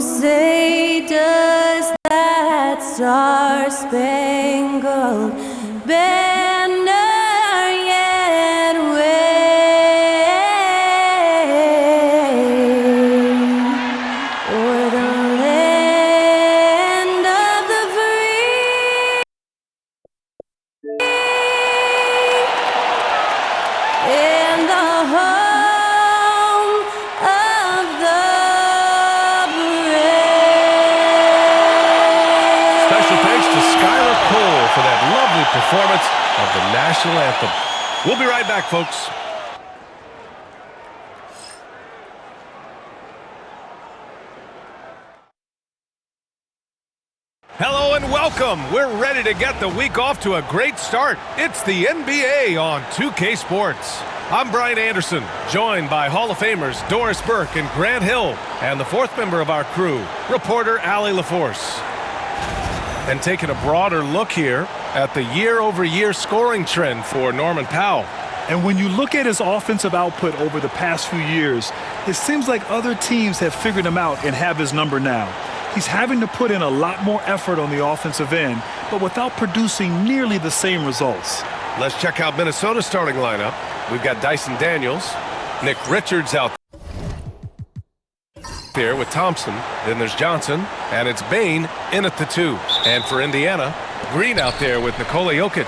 say, does that star-spangled banner yet wave o'er the land of the free and the home of the brave? Special thanks to Skylar Cole for that lovely performance of the national anthem. We'll be right back, folks. Hello and welcome. We're ready to get the week off to a great start. It's the NBA on 2K Sports. I'm Brian Anderson, joined by Hall of Famers Doris Burke and Grant Hill, and the fourth member of our crew, reporter Allie LaForce. And taking a broader look here at the year-over-year scoring trend for Norman Powell. And when you look at his offensive output over the past few years, it seems like other teams have figured him out and have his number now. He's having to put in a lot more effort on the offensive end, but without producing nearly the same results. Let's check out Minnesota's starting lineup. We've got Dyson Daniels, Nick Richards out there with Thompson. Then there's Johnson, and it's Bane in at the 2. And for Indiana, Green out there with Nikola Jokic.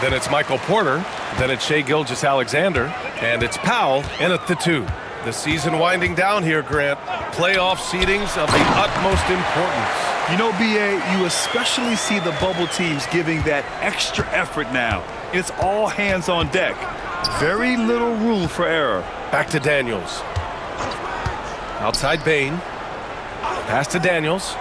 Then it's Michael Porter. Then it's Shai Gilgeous-Alexander. And it's Powell in at the 2. The season winding down here, Grant. Playoff seedings of the utmost importance. You know, B.A., you especially see the bubble teams giving that extra effort now. It's all hands on deck. Very little room for error. Back to Daniels. Outside Bane. Pass to Daniels.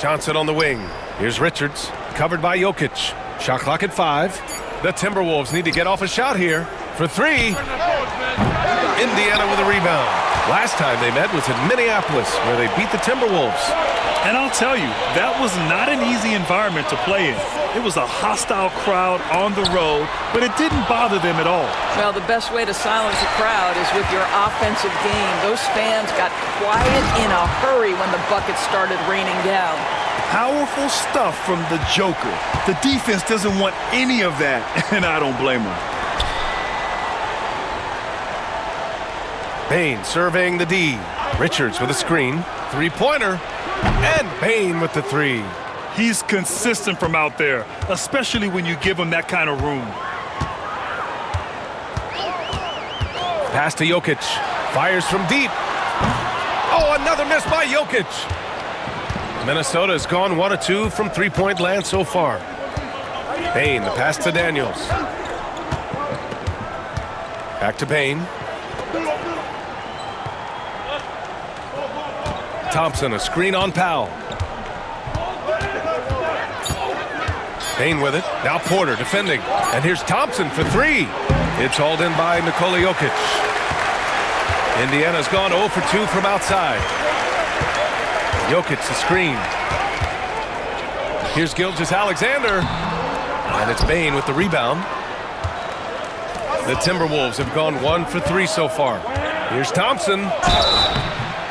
Johnson on the wing. Here's Richards. Covered by Jokic. Shot clock at 5. The Timberwolves need to get off a shot here. For 3. Indiana with a rebound. Last time they met was in Minneapolis, where they beat the Timberwolves. And I'll tell you, that was not an easy environment to play in. It was a hostile crowd on the road, but it didn't bother them at all. Well, the best way to silence a crowd is with your offensive game. Those fans got quiet in a hurry when the buckets started raining down. Powerful stuff from the Joker. The defense doesn't want any of that, and I don't blame them. Bane surveying the D. Richards with a screen. Three-pointer. And Bane with the 3. He's consistent from out there, especially when you give him that kind of room. Pass to Jokic. Fires from deep. Oh, another miss by Jokic. Minnesota has gone 1 of 2 from three-point land so far. Bane, the pass to Daniels. Back to Bane. Thompson, a screen on Powell. Bane with it. Now Porter defending. And here's Thompson for 3. It's hauled in by Nikola Jokic. Indiana's gone 0 for 2 from outside. Jokic, the screen. Here's Gilgeous-Alexander. And it's Bane with the rebound. The Timberwolves have gone 1 for 3 so far. Here's Thompson.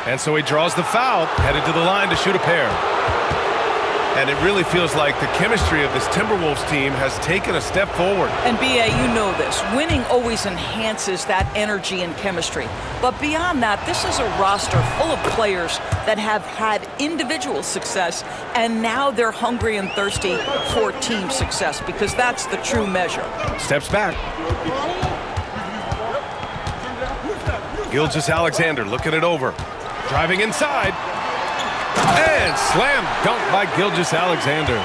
And so he draws the foul, headed to the line to shoot a pair. And it really feels like the chemistry of this Timberwolves team has taken a step forward. And B.A., you know this. Winning always enhances that energy and chemistry. But beyond that, this is a roster full of players that have had individual success, and now they're hungry and thirsty for team success, because that's the true measure. Steps back. Gilgeous-Alexander looking it over. Driving inside. And slam dunk by Gilgeous-Alexander.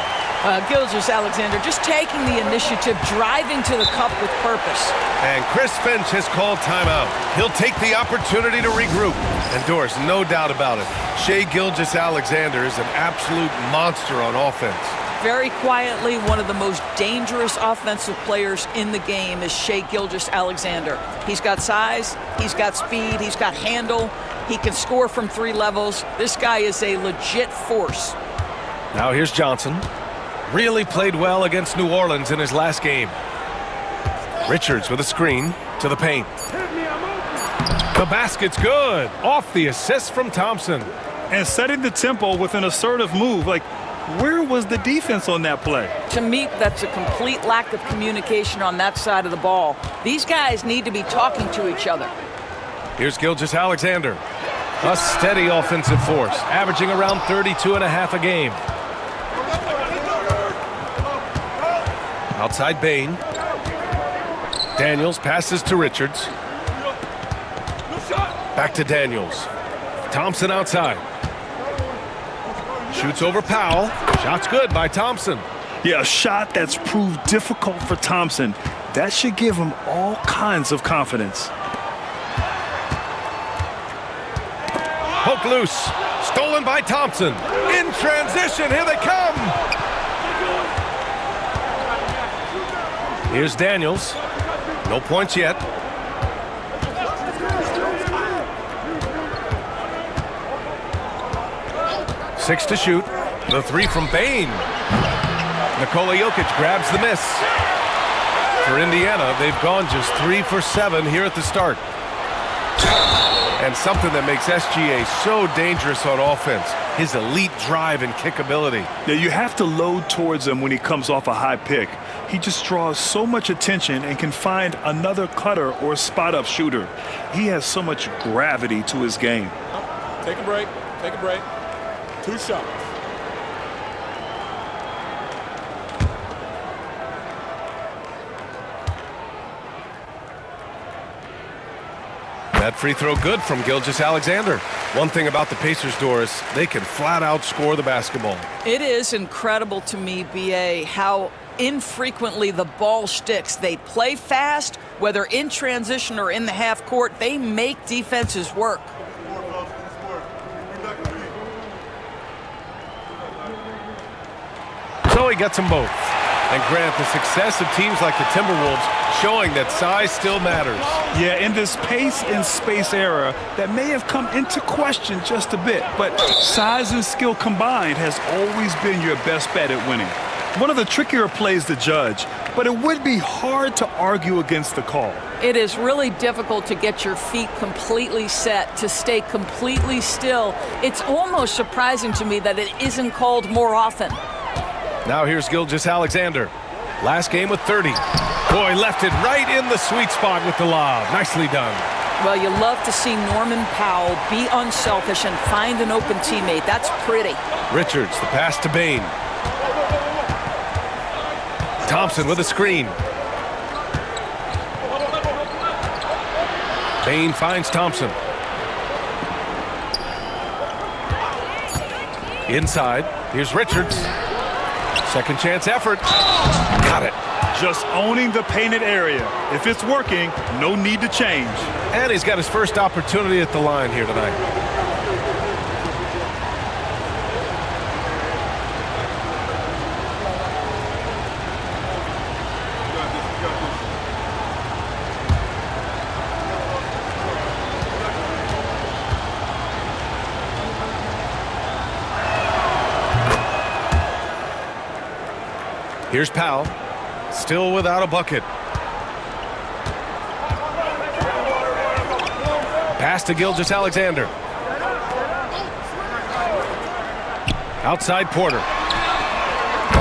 Gilgeous-Alexander just taking the initiative, driving to the cup with purpose. And Chris Finch has called timeout. He'll take the opportunity to regroup. And Doris, no doubt about it, Shai Gilgeous-Alexander is an absolute monster on offense. Very quietly, one of the most dangerous offensive players in the game is Shai Gilgeous-Alexander. He's got size, he's got speed, he's got handle. He can score from 3 levels. This guy is a legit force. Now here's Johnson. Really played well against New Orleans in his last game. Richards with a screen to the paint. The basket's good. Off the assist from Thompson. And setting the tempo with an assertive move. Like, where was the defense on that play? To me, that's a complete lack of communication on that side of the ball. These guys need to be talking to each other. Here's Gilgeous-Alexander. A steady offensive force, averaging around 32.5 a game. Outside Bain. Daniels passes to Richards. Back to Daniels. Thompson outside. Shoots over Powell. Shot's good by Thompson. Yeah, a shot that's proved difficult for Thompson. That should give him all kinds of confidence. Poke loose. Stolen by Thompson. In transition. Here they come. Here's Daniels. No points yet. Six to shoot. The three from Bain. Nikola Jokic grabs the miss. For Indiana, they've gone just 3 for 7 here at the start. And something that makes SGA so dangerous on offense, his elite drive and kick ability. Yeah, you have to load towards him when he comes off a high pick. He just draws so much attention and can find another cutter or spot-up shooter. He has so much gravity to his game. Take a break. Take a break. 2 shots. That free throw good from Gilgeous-Alexander. One thing about the Pacers, Doris, they can flat out score the basketball. It is incredible to me, BA, how infrequently the ball sticks. They play fast, whether in transition or in the half court. They make defenses work. So he gets them both. And Grant, the success of teams like the Timberwolves showing that size still matters. Yeah, in this pace and space era, that may have come into question just a bit, but size and skill combined has always been your best bet at winning. One of the trickier plays to judge, but it would be hard to argue against the call. It is really difficult to get your feet completely set, to stay completely still. It's almost surprising to me that it isn't called more often. Now here's Gilgeous-Alexander. Last game with 30. Boy, left it right in the sweet spot with the lob. Nicely done. Well, you love to see Norman Powell be unselfish and find an open teammate. That's pretty. Richards, the pass to Bain. Thompson with a screen. Bain finds Thompson. Inside, here's Richards. Second chance effort. Got it. Just owning the painted area. If it's working, no need to change. And he's got his first opportunity at the line here tonight. Here's Powell, still without a bucket. Pass to Gilgeous-Alexander. Outside Porter.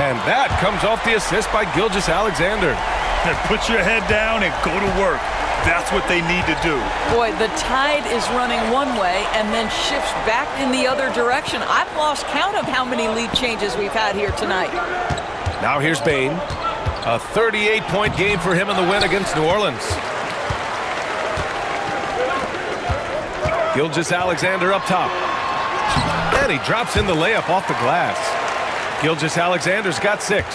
And that comes off the assist by Gilgeous-Alexander. And put your head down and go to work. That's what they need to do. Boy, the tide is running one way and then shifts back in the other direction. I've lost count of how many lead changes we've had here tonight. Now here's Bain. A 38-point game for him in the win against New Orleans. Gilgeous-Alexander up top. And he drops in the layup off the glass. Gilgeous-Alexander's got 6.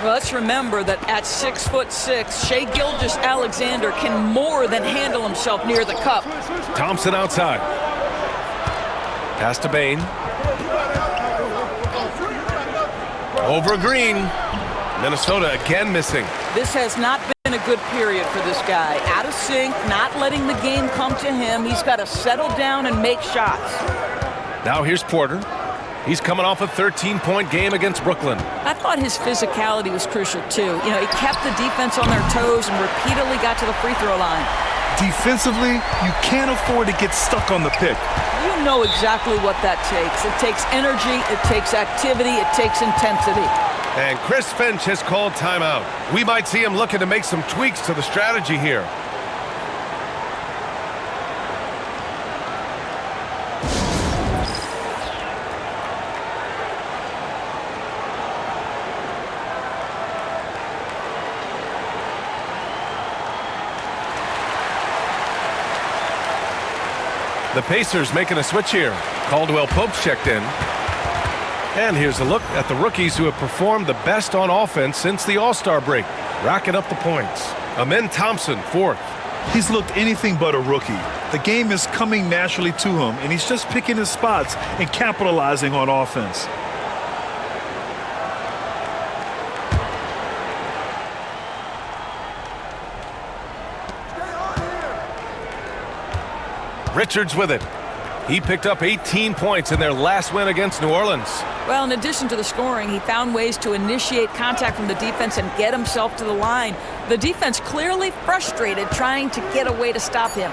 Well, let's remember that at 6'6", Shai Gilgeous-Alexander can more than handle himself near the cup. Thompson outside. Pass to Bain. Over Green. Minnesota again missing. This has not been a good period for this guy. Out of sync, not letting the game come to him. He's got to settle down and make shots. Now here's Porter. He's coming off a 13-point game against Brooklyn. I thought his physicality was crucial, too. You know, he kept the defense on their toes and repeatedly got to the free throw line. Defensively, you can't afford to get stuck on the pick. You know exactly what that takes. It takes energy, it takes activity, it takes intensity. And Chris Finch has called timeout. We might see him looking to make some tweaks to the strategy here. The Pacers making a switch here. Caldwell Pope's checked in. And here's a look at the rookies who have performed the best on offense since the All-Star break, racking up the points. Amen Thompson, fourth. He's looked anything but a rookie. The game is coming naturally to him, and he's just picking his spots and capitalizing on offense. Richards with it. He picked up 18 points in their last win against New Orleans. Well, in addition to the scoring, he found ways to initiate contact from the defense and get himself to the line. The defense clearly frustrated trying to get a way to stop him.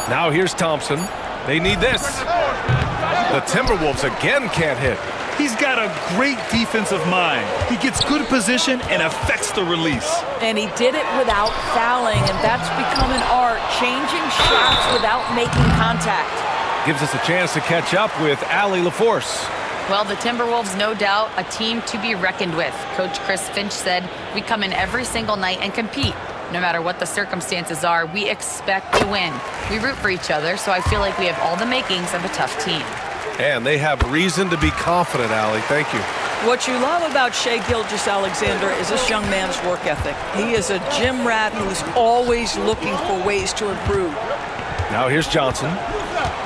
Now here's Thompson. They need this. The Timberwolves again can't hit. He's got a great defensive mind. He gets good position and affects the release. And he did it without fouling, and that's become an art, changing shots without making contact. Gives us a chance to catch up with Allie LaForce. Well, the Timberwolves, no doubt, a team to be reckoned with. Coach Chris Finch said, we come in every single night and compete. No matter what the circumstances are, we expect to win. We root for each other, so I feel like we have all the makings of a tough team. And they have reason to be confident, Allie. Thank you. What you love about Shai Gilgeous-Alexander is this young man's work ethic. He is a gym rat who's always looking for ways to improve. Now here's Johnson.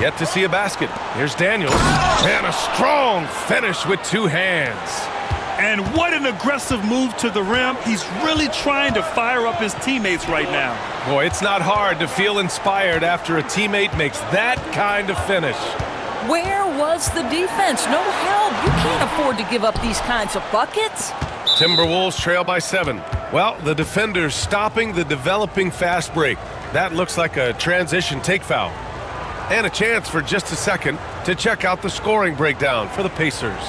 Yet to see a basket. Here's Daniels. And a strong finish with two hands. And what an aggressive move to the rim. He's really trying to fire up his teammates right now. Boy, it's not hard to feel inspired after a teammate makes that kind of finish. Where was the defense? No help. You can't afford to give up these kinds of buckets. Timberwolves trail by 7. Well, the defenders stopping the developing fast break. That looks like a transition take foul. And a chance for just a second to check out the scoring breakdown for the Pacers.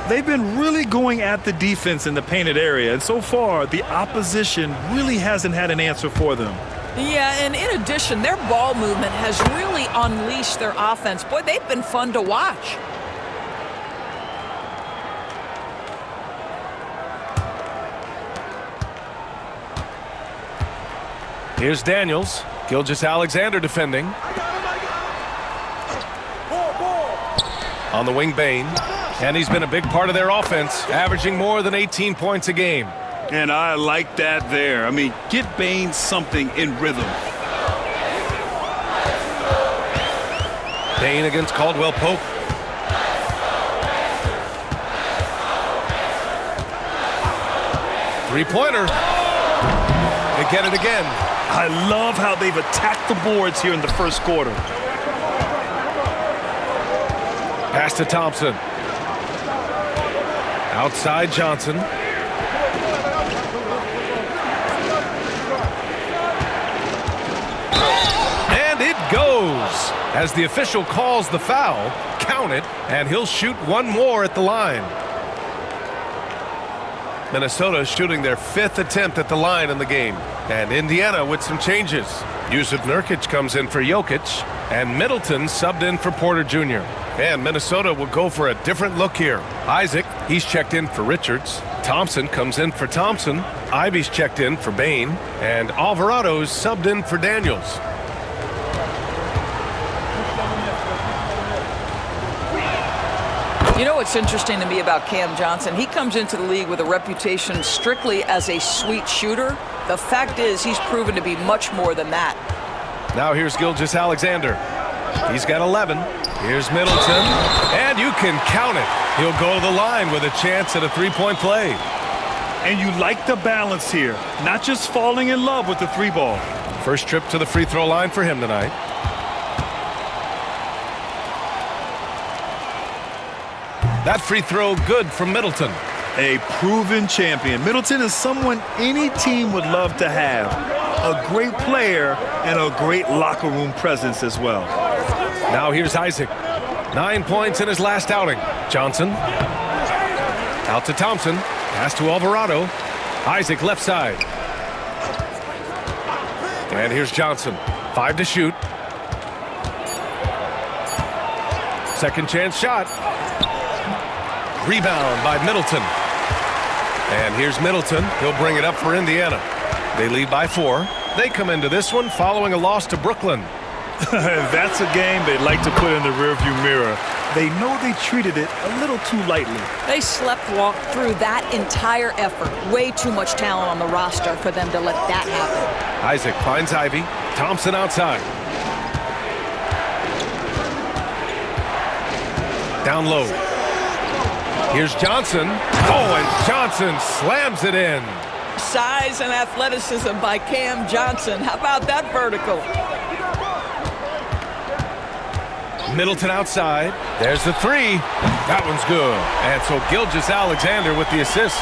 They've been really going at the defense in the painted area, and so far, the opposition really hasn't had an answer for them. Yeah, and in addition, their ball movement has really unleashed their offense. Boy, they've been fun to watch. Here's Daniels. Gilgeous-Alexander defending. On the wing, Bane. And he's been a big part of their offense, averaging more than 18 points a game. And I like that there. I mean, get Bane something in rhythm. Bane against Caldwell Pope. Three-pointer. They get it again. I love how they've attacked the boards here in the first quarter. Pass to Thompson. Outside Johnson. And it goes. As the official calls the foul, count it, and he'll shoot one more at the line. Minnesota shooting their 5th attempt at the line in the game. And Indiana with some changes. Yusuf Nurkic comes in for Jokic, and Middleton subbed in for Porter Jr. And Minnesota will go for a different look here. Isaac, he's checked in for Richards. Thompson comes in for Thompson. Ivy's checked in for Bane. And Alvarado's subbed in for Daniels. You know what's interesting to me about Cam Johnson? He comes into the league with a reputation strictly as a sweet shooter. The fact is he's proven to be much more than that. Now here's Gilgeous-Alexander. He's got 11. Here's Middleton. And you can count it. He'll go to the line with a chance at a three-point play. And you like the balance here. Not just falling in love with the three ball. First trip to the free throw line for him tonight. That free throw good from Middleton. A proven champion. Middleton is someone any team would love to have. A great player and a great locker room presence as well. Now here's Isaac. 9 points in his last outing. Johnson. Out to Thompson. Pass to Alvarado. Isaac left side. And here's Johnson. 5 to shoot. Second chance shot. Rebound by Middleton. And here's Middleton. He'll bring it up for Indiana. They lead by 4. They come into this one following a loss to Brooklyn. That's a game they'd like to put in the rearview mirror. They know they treated it a little too lightly. They sleptwalked through that entire effort. Way too much talent on the roster for them to let that happen. Isaac finds Ivy. Thompson outside. Down low. Here's Johnson. Oh, and Johnson slams it in. Size and athleticism by Cam Johnson. How about that vertical? Middleton outside. There's the 3. That one's good. And so Gilgeous-Alexander with the assist.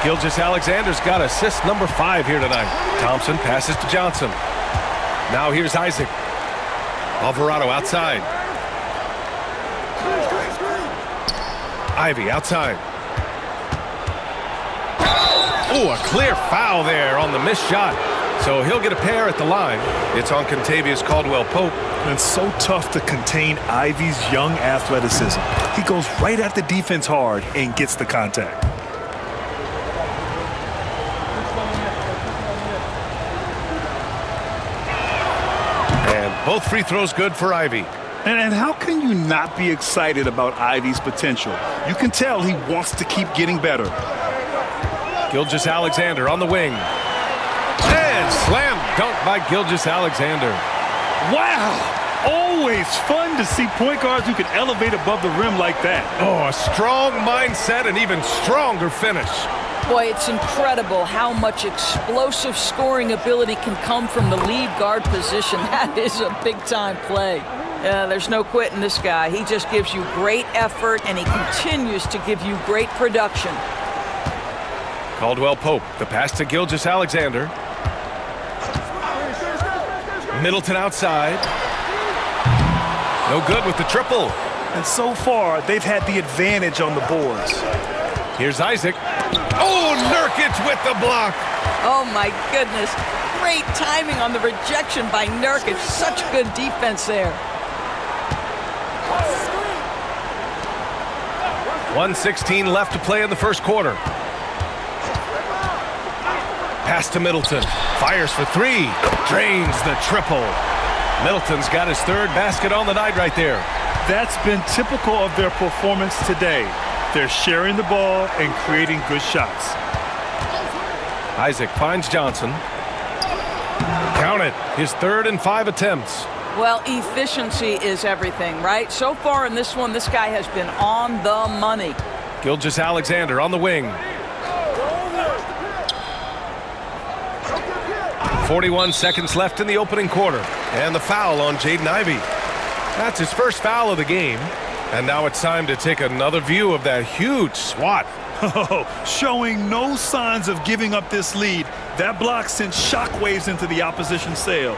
Gilgeous-Alexander's got assist number 5 here tonight. Thompson passes to Johnson. Now here's Isaac. Alvarado outside. Ivy outside. Oh, a clear foul there on the missed shot. So he'll get a pair at the line. It's on Contavious Caldwell-Pope. And it's so tough to contain Ivy's young athleticism. He goes right at the defense hard and gets the contact. And both free throws good for Ivy. And how can you not be excited about Ivy's potential? You can tell he wants to keep getting better. Gilgeous-Alexander on the wing. And slam dunk by Gilgeous-Alexander. Wow! Always fun to see point guards who can elevate above the rim like that. Oh, a strong mindset and even stronger finish. Boy, it's incredible how much explosive scoring ability can come from the lead guard position. That is a big-time play. There's no quitting this guy. He just gives you great effort, and he continues to give you great production. Caldwell-Pope, the pass to Gilgeous-Alexander. Middleton outside. No good with the triple. And so far, they've had the advantage on the boards. Here's Isaac. Oh, Nurkic with the block. Oh, my goodness. Great timing on the rejection by Nurkic. Such good defense there. 1:16 left to play in the first quarter. Pass to Middleton. Fires for 3. Drains the triple. Middleton's got his 3rd basket on the night right there. That's been typical of their performance today. They're sharing the ball and creating good shots. Isaac finds Johnson. Count it. His 3rd and 5 attempts. Well, efficiency is everything, right? So far in this one, this guy has been on the money. Gilgeous-Alexander on the wing. 41 seconds left in the opening quarter. And the foul on Jaden Ivey. That's his first foul of the game. And now it's time to take another view of that huge swat. Showing no signs of giving up this lead. That block sent shockwaves into the opposition's sails.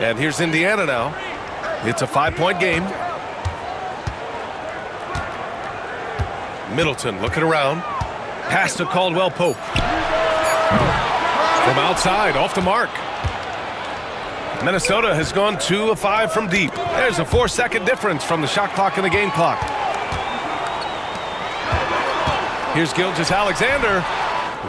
And here's Indiana now. It's a 5-point game. Middleton looking around. Pass to Caldwell-Pope. From outside, off the mark. Minnesota has gone 2 of 5 from deep. There's a 4-second difference from the shot clock and the game clock. Here's Gilgeous-Alexander.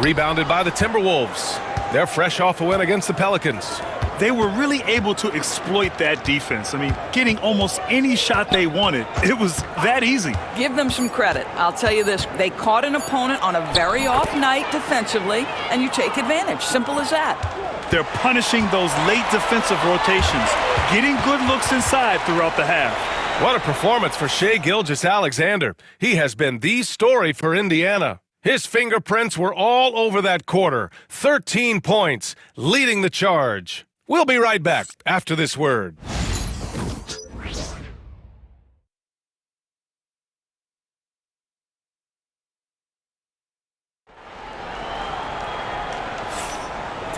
Rebounded by the Timberwolves. They're fresh off a win against the Pelicans. They were really able to exploit that defense. I mean, getting almost any shot they wanted. It was that easy. Give them some credit. I'll tell you this. They caught an opponent on a very off night defensively, and you take advantage. Simple as that. They're punishing those late defensive rotations, getting good looks inside throughout the half. What a performance for Shai Gilgeous-Alexander. He has been the story for Indiana. His fingerprints were all over that quarter. 13 points, leading the charge. We'll be right back after this word.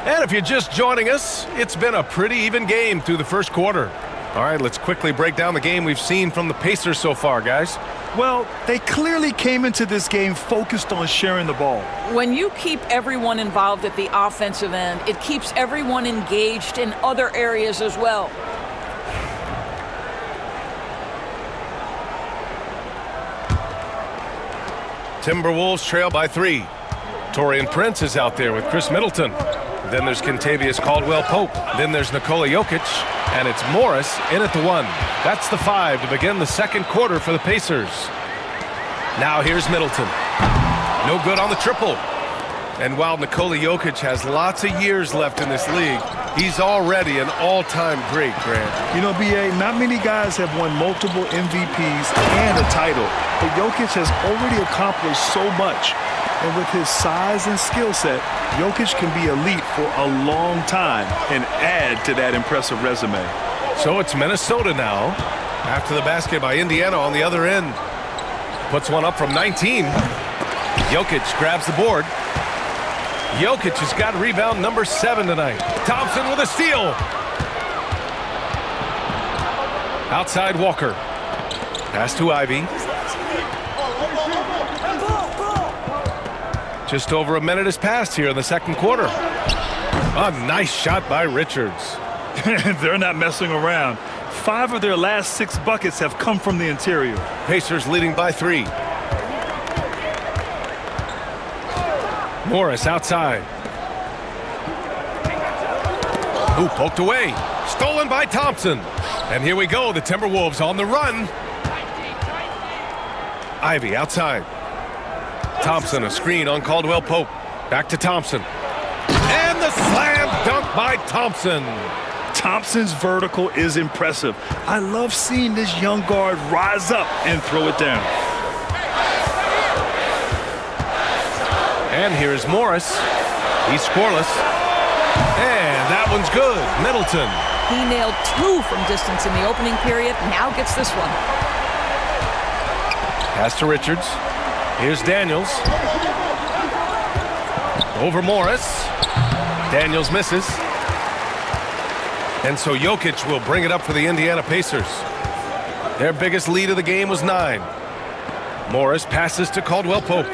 And if you're just joining us, it's been a pretty even game through the first quarter. All right, let's quickly break down the game we've seen from the Pacers so far, guys. Well, they clearly came into this game focused on sharing the ball. When you keep everyone involved at the offensive end, it keeps everyone engaged in other areas as well. Timberwolves trail by 3. Taurean Prince is out there with Chris Middleton. Then there's Kentavious Caldwell-Pope. Then there's Nikola Jokic. And it's Morris in at the 1. That's the 5 to begin the second quarter for the Pacers. Now here's Middleton. No good on the triple. And while Nikola Jokic has lots of years left in this league, he's already an all-time great, Grant. You know, B.A., not many guys have won multiple MVPs and a title, but Jokic has already accomplished so much. And with his size and skill set, Jokic can be elite for a long time and add to that impressive resume. So it's Minnesota now. After the basket by Indiana on the other end. Puts one up from 19. Jokic grabs the board. Jokic has got rebound number 7 tonight. Thompson with a steal. Outside Walker. Pass to Ivy. Just over a minute has passed here in the second quarter. A nice shot by Richards. They're not messing around. 5 of their last 6 buckets have come from the interior. Pacers leading by 3. Morris outside. Ooh, poked away. Stolen by Thompson. And here we go, the Timberwolves on the run. Ivy outside. Thompson, a screen on Caldwell-Pope. Back to Thompson. And the slam dunk by Thompson. Thompson's vertical is impressive. I love seeing this young guard rise up and throw it down. And here's Morris. He's scoreless. And that one's good. Middleton. He nailed 2 from distance in the opening period. Now gets this one. Pass to Richards. Here's Daniels. Over Morris. Daniels misses. And so Jokic will bring it up for the Indiana Pacers. Their biggest lead of the game was 9. Morris passes to Caldwell-Pope.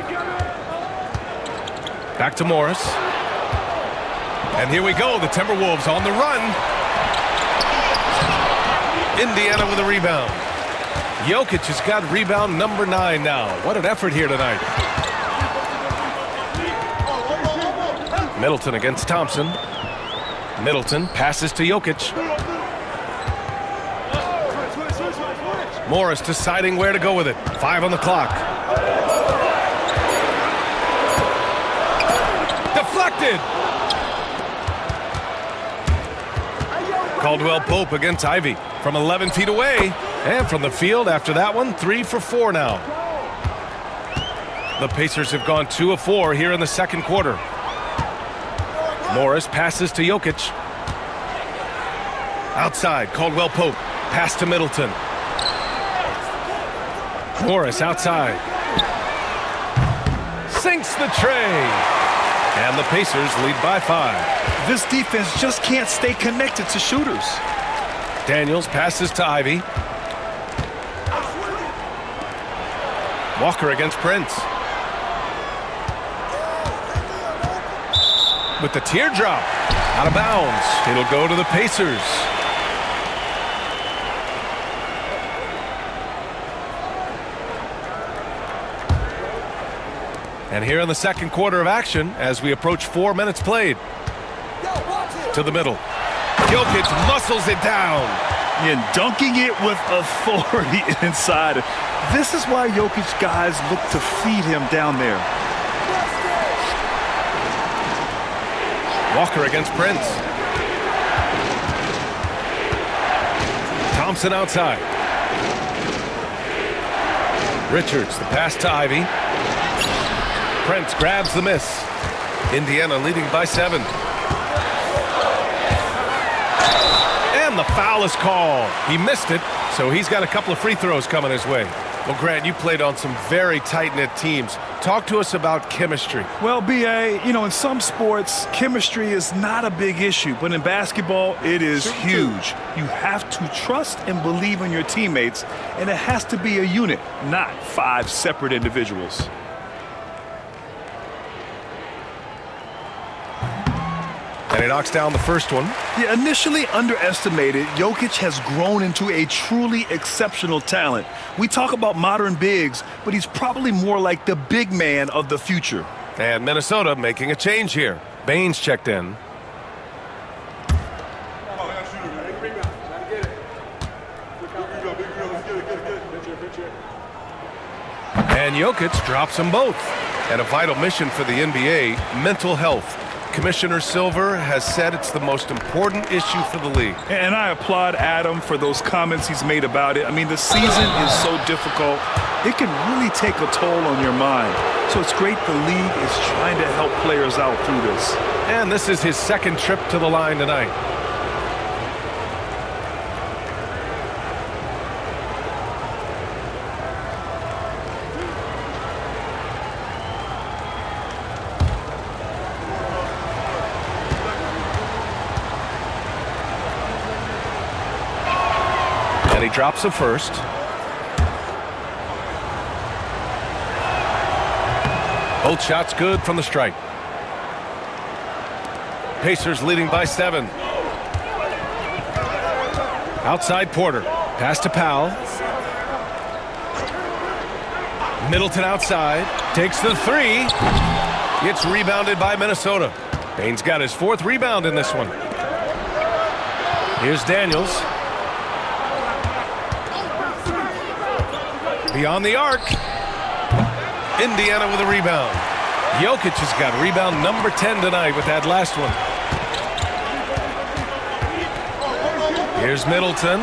Back to Morris. And here we go, the Timberwolves on the run. Indiana with a rebound. Jokic has got rebound number 9 now. What an effort here tonight. Middleton against Thompson. Middleton passes to Jokic. Morris deciding where to go with it. 5 on the clock. Deflected. Caldwell-Pope against Ivy from 11 feet away. And from the field after that one, 3 for 4 now. The Pacers have gone 2 of 4 here in the second quarter. Morris passes to Jokic. Outside, Caldwell-Pope. Pass to Middleton. Morris outside. Sinks the tray. And the Pacers lead by 5. This defense just can't stay connected to shooters. Daniels passes to Ivy. Walker against Prince. With the teardrop. Out of bounds. It'll go to the Pacers. And here in the second quarter of action, as we approach 4 minutes played. To the middle. Jokic muscles it down. And dunking it with authority inside. This is why Jokic guys look to feed him down there. Walker against Prince. Thompson outside. Richards, the pass to Ivy. Prince grabs the miss. Indiana leading by 7. And the foul is called. He missed it, so he's got a couple of free throws coming his way. Well, Grant, you played on some very tight-knit teams. Talk to us about chemistry. Well, BA, in some sports, chemistry is not a big issue, but in basketball, it is huge. You have to trust and believe in your teammates, and it has to be a unit, not 5 separate individuals. And he knocks down the first one. Yeah, initially underestimated, Jokic has grown into a truly exceptional talent. We talk about modern bigs, but he's probably more like the big man of the future. And Minnesota making a change here. Baines checked in. And Jokic drops them both. And a vital mission for the NBA, mental health. Commissioner Silver has said it's the most important issue for the league. And I applaud Adam for those comments he's made about it. I mean, the season is so difficult. It can really take a toll on your mind. So it's great the league is trying to help players out through this. And this is his second trip to the line tonight. And he drops the first. Both shots good from the stripe. Pacers leading by 7. Outside Porter. Pass to Powell. Middleton outside. Takes the 3. Gets rebounded by Minnesota. Baines got his 4th rebound in this one. Here's Daniels. Beyond the arc. Indiana with a rebound. Jokic has got rebound number 10 tonight with that last one. Here's Middleton.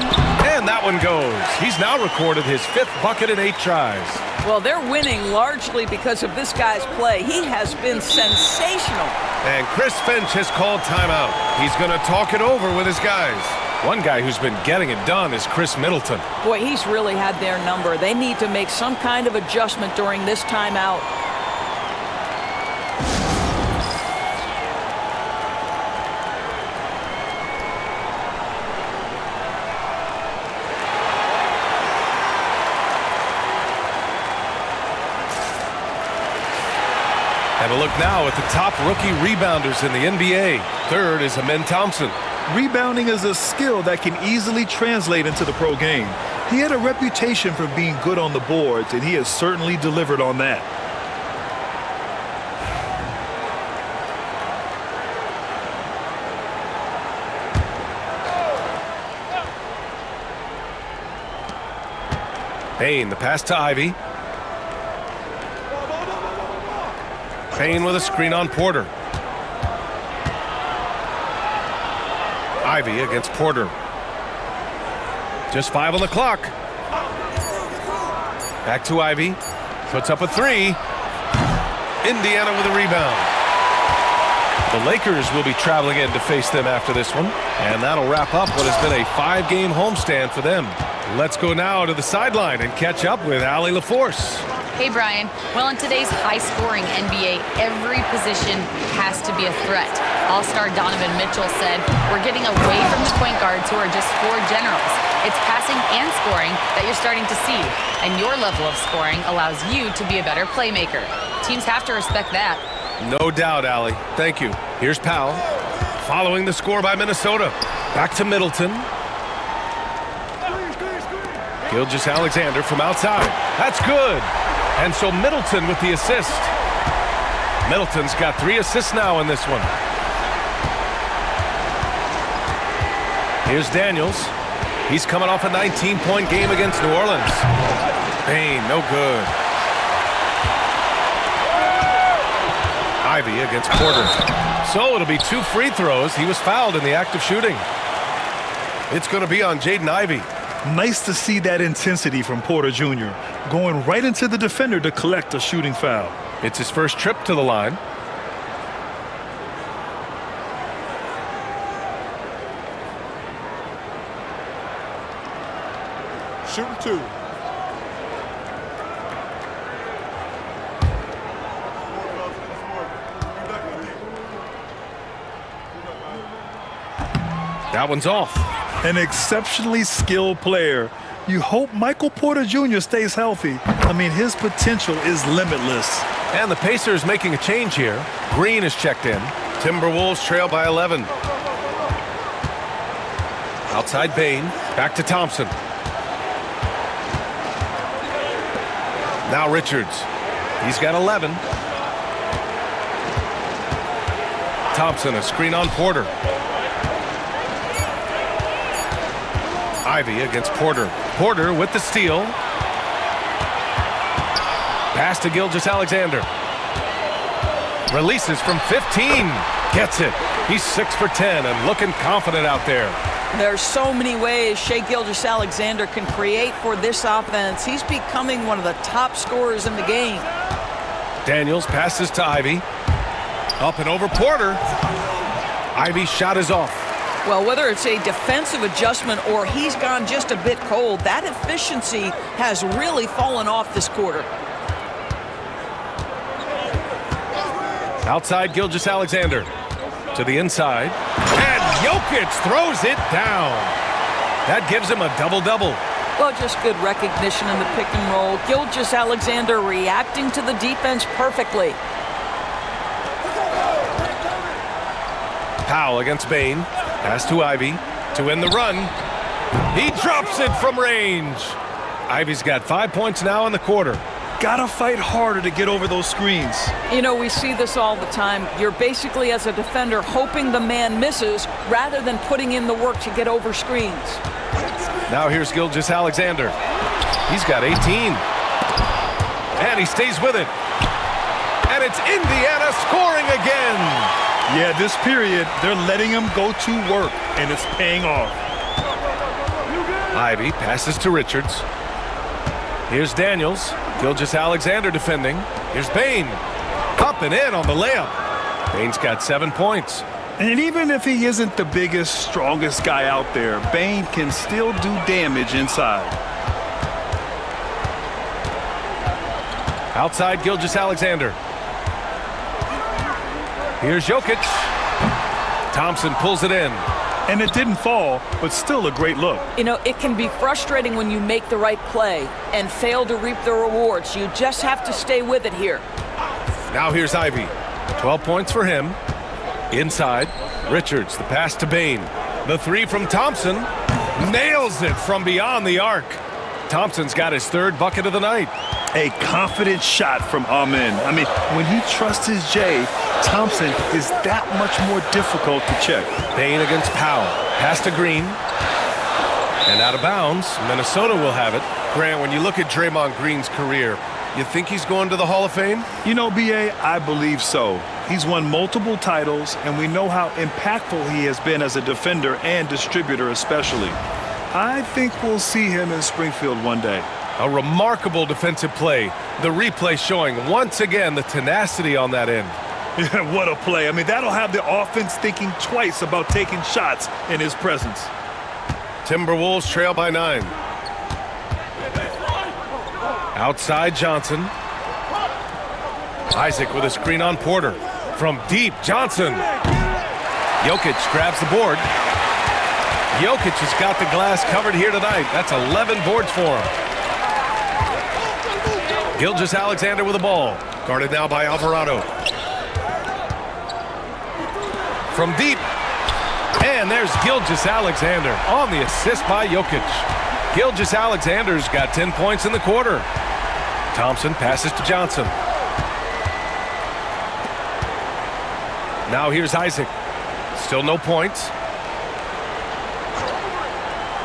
And that one goes. He's now recorded his 5th bucket in 8 tries. Well, they're winning largely because of this guy's play. He has been sensational. And Chris Finch has called timeout. He's going to talk it over with his guys. One guy who's been getting it done is Chris Middleton. Boy, he's really had their number. They need to make some kind of adjustment during this timeout. And a look now at the top rookie rebounders in the NBA. 3rd is Amen Thompson. Rebounding is a skill that can easily translate into the pro game. He had a reputation for being good on the boards, and he has certainly delivered on that. Payne, the pass to Ivy. Payne with a screen on Porter. Ivy against Porter. Just 5 on the clock. Back to Ivy. Puts up a 3. Indiana with a rebound. The Lakers will be traveling in to face them after this one. And that'll wrap up what has been a 5-game homestand for them. Let's go now to the sideline and catch up with Allie LaForce. Hey, Brian. Well, in today's high-scoring NBA, every position has to be a threat. All-star Donovan Mitchell said, "We're getting away from the point guards who are just floor generals. It's passing and scoring that you're starting to see, and your level of scoring allows you to be a better playmaker. Teams have to respect that." No doubt, Allie. Thank you. Here's Powell. Following the score by Minnesota. Back to Middleton. Gilgeous-Alexander from outside. That's good. And so Middleton with the assist. Middleton's got 3 assists now in this one. Here's Daniels. He's coming off a 19-point game against New Orleans. Payne, no good. Ivy against Porter. So it'll be 2 free throws. He was fouled in the act of shooting. It's going to be on Jaden Ivey. Nice to see that intensity from Porter Jr., going right into the defender to collect a shooting foul. It's his first trip to the line. Shooting 2. That one's off. An exceptionally skilled player. You hope Michael Porter Jr. stays healthy. I mean, his potential is limitless. And the Pacers making a change here. Green is checked in. Timberwolves trail by 11. Outside Bain, back to Thompson. Now Richards. He's got 11. Thompson, a screen on Porter. Ivy against Porter. Porter with the steal. Pass to Gilgeous-Alexander. Releases from 15. Gets it. He's 6 for 10 and looking confident out there. There's so many ways Shai Gilgeous-Alexander can create for this offense. He's becoming one of the top scorers in the game. Daniels passes to Ivy. Up and over Porter. Ivy's shot is off. Well, whether it's a defensive adjustment or he's gone just a bit cold, that efficiency has really fallen off this quarter. Outside Gilgeous-Alexander. To the inside. And Jokic throws it down. That gives him a double-double. Well, just good recognition in the pick and roll. Gilgeous-Alexander reacting to the defense perfectly. Powell against Bain. Pass to Ivy to win the run. He drops it from range. Ivy's got 5 points now in the quarter. Gotta fight harder to get over those screens. You know, we see this all the time. You're basically, as a defender, hoping the man misses rather than putting in the work to get over screens. Now here's Gilgeous-Alexander. He's got 18. And he stays with it. And it's Indiana scoring again. Yeah, this period, they're letting him go to work, and it's paying off. Ivy passes to Richards. Here's Daniels. Gilgeous-Alexander defending. Here's Bain. Up and in on the layup. Bain's got 7 points. And even if he isn't the biggest, strongest guy out there, Bain can still do damage inside. Outside Gilgeous-Alexander. Here's Jokic. Thompson pulls it in. And it didn't fall, but still a great look. You know, it can be frustrating when you make the right play and fail to reap the rewards. You just have to stay with it here. Now here's Ivy. 12 points for him. Inside, Richards, the pass to Bain. The three from Thompson. Nails it from beyond the arc. Thompson's got his 3rd bucket of the night. A confident shot from Amen. I mean, when he trusts his J, Thompson is that much more difficult to check. Bain against Powell. Pass to Green. And out of bounds. Minnesota will have it. Grant, when you look at Draymond Green's career, you think he's going to the Hall of Fame? You know, B.A., I believe so. He's won multiple titles, and we know how impactful he has been as a defender and distributor especially. I think we'll see him in Springfield one day. A remarkable defensive play. The replay showing once again the tenacity on that end. Yeah, what a play. I mean, that'll have the offense thinking twice about taking shots in his presence. Timberwolves trail by 9. Outside Johnson. Isaac with a screen on Porter. From deep, Johnson. Jokic grabs the board. Jokic has got the glass covered here tonight. That's 11 boards for him. Gilgeous-Alexander with the ball. Guarded now by Alvarado. From deep. And there's Gilgeous-Alexander on the assist by Jokic. Gilgeous-Alexander's got 10 points in the quarter. Thompson passes to Johnson. Now here's Isaac. Still no points.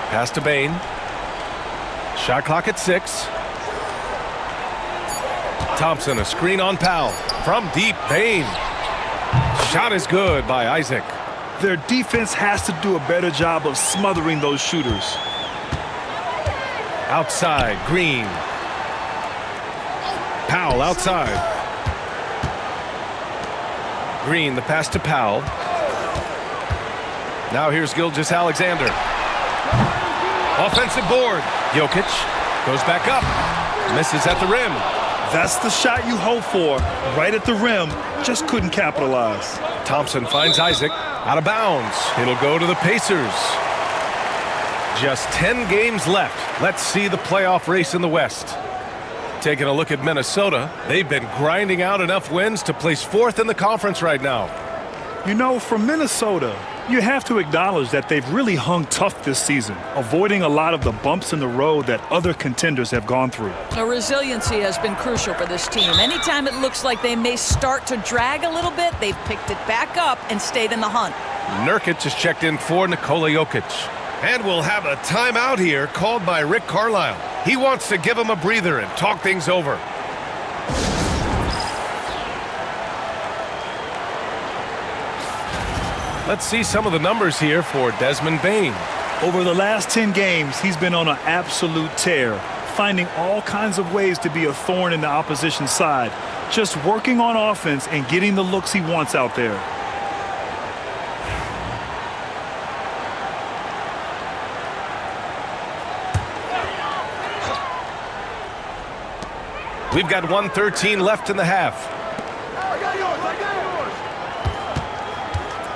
Pass to Bain. Shot clock at 6. Thompson, a screen on Powell. From deep, Bain. Shot is good by Isaac. Their defense has to do a better job of smothering those shooters. Outside, Green. Powell outside. Green, the pass to Powell. Now here's Gilgeous-Alexander. Offensive board. Jokic goes back up. Misses at the rim. That's the shot you hope for, right at the rim, just couldn't capitalize. Thompson finds Isaac, out of bounds. It'll go to the Pacers. Just 10 games left. Let's see the playoff race in the West. Taking a look at Minnesota, they've been grinding out enough wins to place 4th in the conference right now. You know, for Minnesota, you have to acknowledge that they've really hung tough this season, avoiding a lot of the bumps in the road that other contenders have gone through. The resiliency has been crucial for this team. Anytime it looks like they may start to drag a little bit, they've picked it back up and stayed in the hunt. Nurkic has checked in for Nikola Jokic. And we'll have a timeout here called by Rick Carlisle. He wants to give him a breather and talk things over. Let's see some of the numbers here for Desmond Bane. Over the last 10 games, he's been on an absolute tear, finding all kinds of ways to be a thorn in the opposition's side, just working on offense and getting the looks he wants out there. We've got 1:13 left in the half.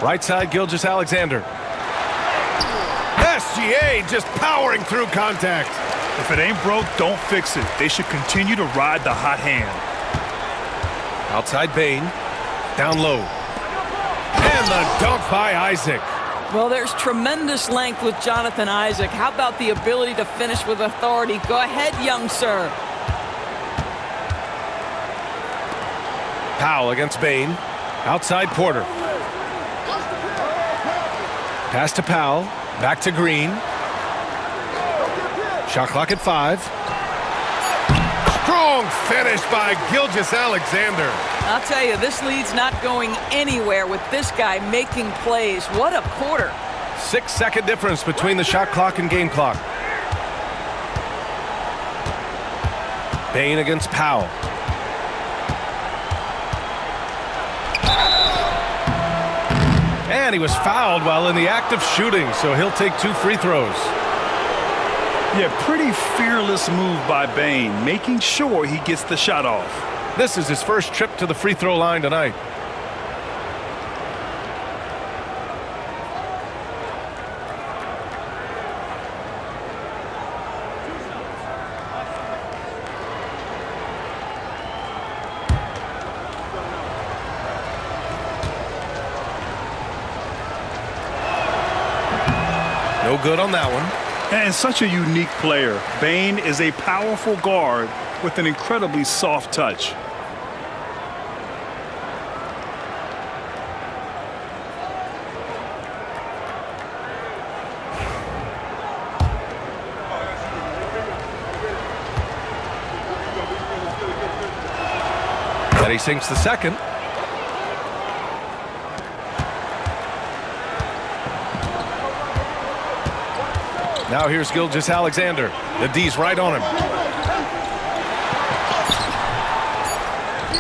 Right side, Gilgeous-Alexander. SGA just powering through contact. If it ain't broke, don't fix it. They should continue to ride the hot hand. Outside Bane. Down low. And the dunk by Isaac. Well, there's tremendous length with Jonathan Isaac. How about the ability to finish with authority? Go ahead, young sir. Powell against Bane. Outside Porter. Pass to Powell. Back to Green. Shot clock at 5. Strong finish by Gilgeous-Alexander. I'll tell you, this lead's not going anywhere with this guy making plays. What a quarter. 6-second difference between the shot clock and game clock. Bane against Powell. And he was fouled while in the act of shooting, so he'll take 2 free throws. Yeah, pretty fearless move by Bane, making sure he gets the shot off. This is his first trip to the free throw line tonight. No good on that one. And such a unique player. Bane is a powerful guard with an incredibly soft touch. But he sinks the second. Now here's Gilgeous-Alexander. The D's right on him.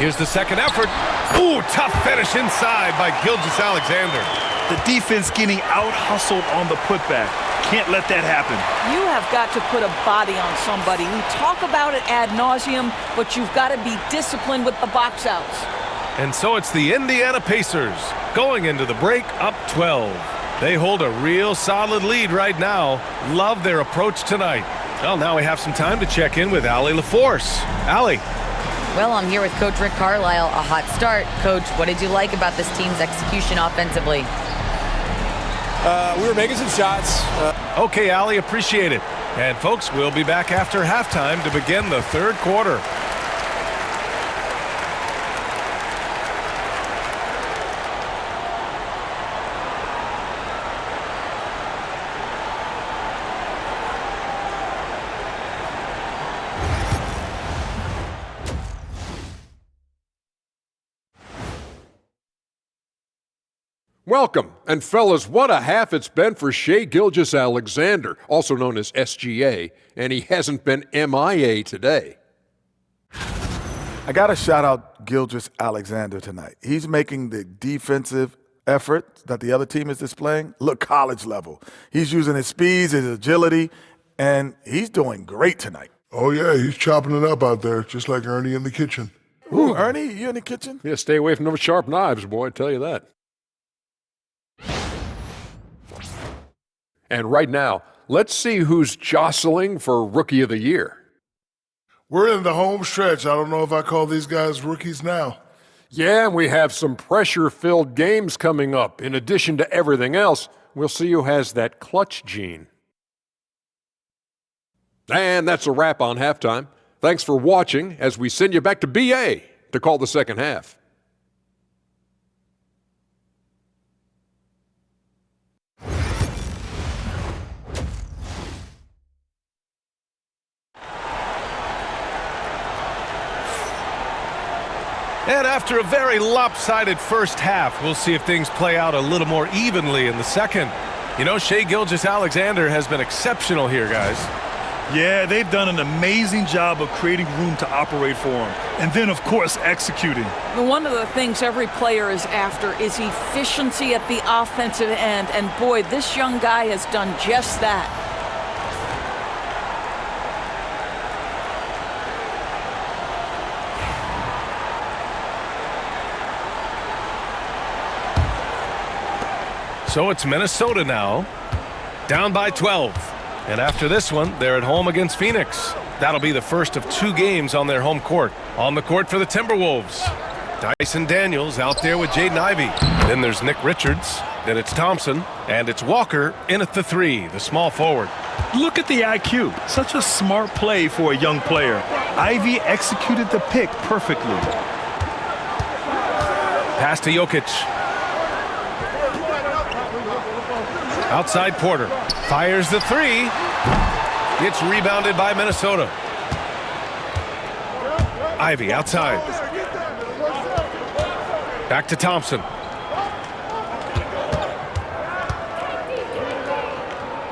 Here's the second effort. Ooh, tough finish inside by Gilgeous-Alexander. The defense getting out-hustled on the putback. Can't let that happen. You have got to put a body on somebody. We talk about it ad nauseum, but you've got to be disciplined with the box outs. And so it's the Indiana Pacers going into the break up 12. They hold a real solid lead right now. Love their approach tonight. Well, now we have some time to check in with Allie LaForce. Allie. Well, I'm here with Coach Rick Carlisle. A hot start. Coach, what did you like about this team's execution offensively? We were making some shots. Okay, Allie, appreciate it. And folks, we'll be back after halftime to begin the third quarter. Welcome, and fellas, what a half it's been for Shai Gilgeous-Alexander, also known as SGA, and he hasn't been MIA today. I got to shout out Gilgeous-Alexander tonight. He's making the defensive effort that the other team is displaying look college level. He's using his speed, his agility, and he's doing great tonight. Oh, yeah, he's chopping it up out there, just like Ernie in the kitchen. Ooh, Ernie, you in the kitchen? Yeah, stay away from those sharp knives, boy, I tell you that. And right now, let's see who's jostling for Rookie of the Year. We're in the home stretch. I don't know if I call these guys rookies now. Yeah, and we have some pressure-filled games coming up. In addition to everything else, we'll see who has that clutch gene. And that's a wrap on halftime. Thanks for watching as we send you back to BA to call the second half. And after a very lopsided first half, we'll see if things play out a little more evenly in the second. You know, Shai Gilgeous-Alexander has been exceptional here, guys. Yeah, they've done an amazing job of creating room to operate for him. And then, of course, executing. One of the things every player is after is efficiency at the offensive end. And boy, this young guy has done just that. So it's Minnesota now, down by 12. And after this one, they're at home against Phoenix. That'll be the first of 2 games on their home court. On the court for the Timberwolves, Dyson Daniels out there with Jaden Ivey. Then there's Nick Richards. Then it's Thompson. And it's Walker in at the 3, the small forward. Look at the IQ. Such a smart play for a young player. Ivy executed the pick perfectly. Pass to Jokic. Outside Porter. Fires the 3. It's rebounded by Minnesota. Ivy outside. Back to Thompson.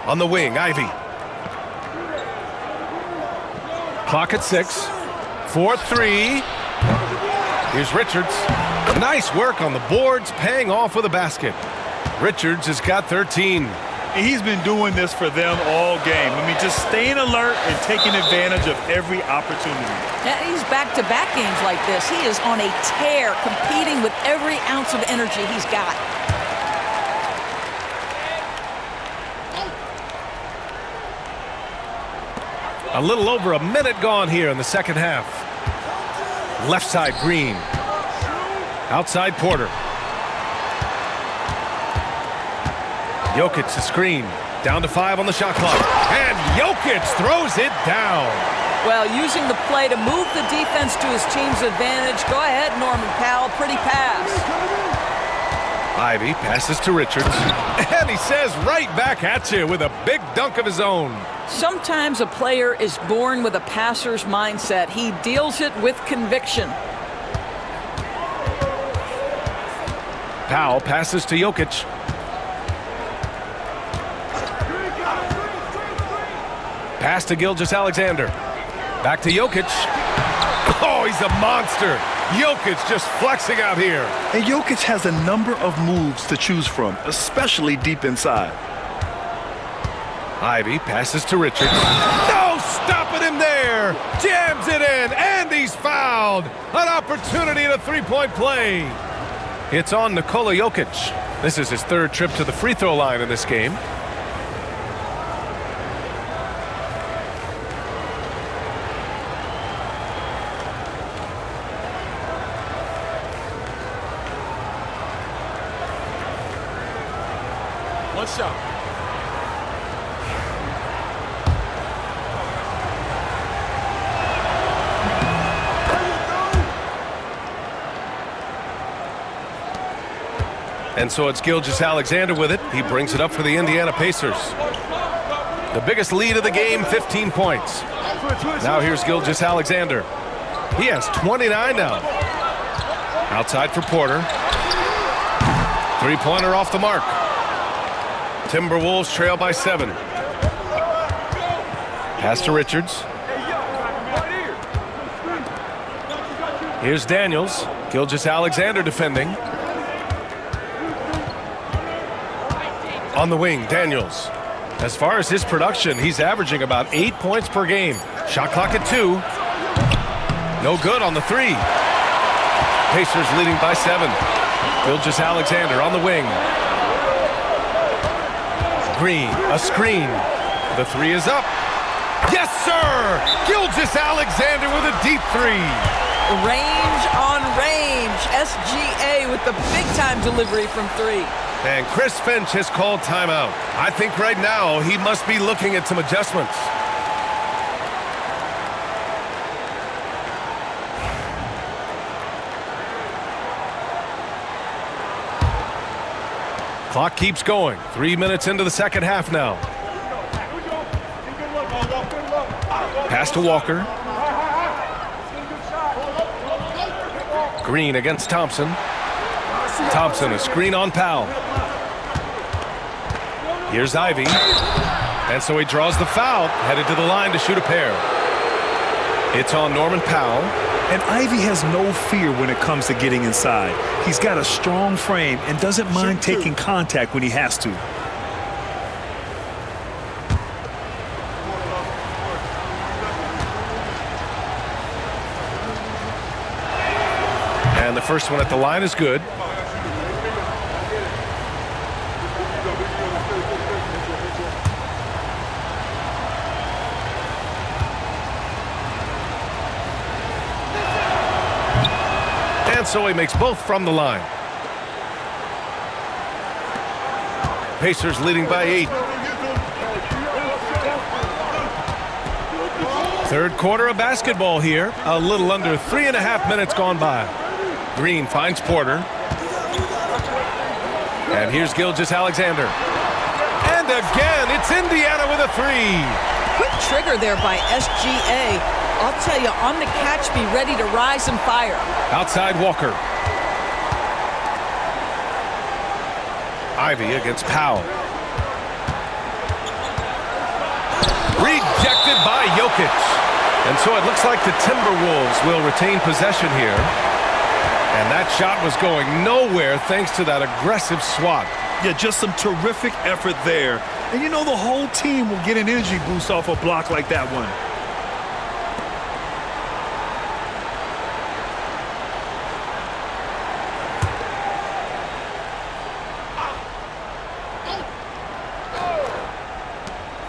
On the wing, Ivy. Clock at 6. 4-3. Here's Richards. Nice work on the boards, paying off with a basket. Richards has got 13. He's been doing this for them all game. I mean, just staying alert and taking advantage of every opportunity. Yeah, he's back-to-back games like this. He is on a tear, competing with every ounce of energy he's got. A little over a minute gone here in the second half. Left side, Green. Outside, Porter. Jokic to screen. Down to 5 on the shot clock. And Jokic throws it down. Well, using the play to move the defense to his team's advantage. Go ahead, Norman Powell. Pretty pass. Ivy passes to Richards. And he says right back at you with a big dunk of his own. Sometimes a player is born with a passer's mindset. He deals it with conviction. Powell passes to Jokic. Pass to Gilgeous-Alexander. Back to Jokic. Oh, he's a monster. Jokic just flexing out here. And Jokic has a number of moves to choose from, especially deep inside. Ivy passes to Richards. No stopping him there. Jams it in, and he's fouled. An opportunity at a three-point play. It's on Nikola Jokic. This is his 3rd trip to the free throw line in this game. One shot. And so it's Gilgeous-Alexander with it. He brings it up for the Indiana Pacers. The biggest lead of the game, 15 points. Now here's Gilgeous-Alexander. He has 29 now. Outside for Porter. 3-pointer off the mark. Timberwolves trail by 7. Pass to Richards. Here's Daniels. Gilgeous-Alexander defending. On the wing, Daniels. As far as his production, he's averaging about 8 points per game, Shot clock at 2. No good on the 3. Pacers leading by 7. Gilgeous-Alexander on the wing. Green, a screen. The 3 is up. Yes, sir! Gilgeous-Alexander with a deep 3. Range on range. SGA with the big-time delivery from 3. And Chris Finch has called timeout. I think right now he must be looking at some adjustments. Clock keeps going. 3 minutes into the second half now. Pass to Walker. Green against Thompson. Thompson, a screen on Powell. Here's Ivy. And so he draws the foul, headed to the line to shoot a pair. It's on Norman Powell. And Ivy has no fear when it comes to getting inside. He's got a strong frame and doesn't mind taking contact when he has to. And the first one at the line is good. And so he makes both from the line. Pacers leading by 8. Third quarter of basketball here. A little under 3.5 minutes gone by. Green finds Porter. And here's Gilgeous-Alexander. And again, it's Indiana with a 3. Quick trigger there by SGA. I'll tell you, on the catch, be ready to rise and fire. Outside Walker. Ivy against Powell. Rejected by Jokic. And so it looks like the Timberwolves will retain possession here. And that shot was going nowhere thanks to that aggressive swat. Yeah, just some terrific effort there. And you know the whole team will get an energy boost off a block like that one.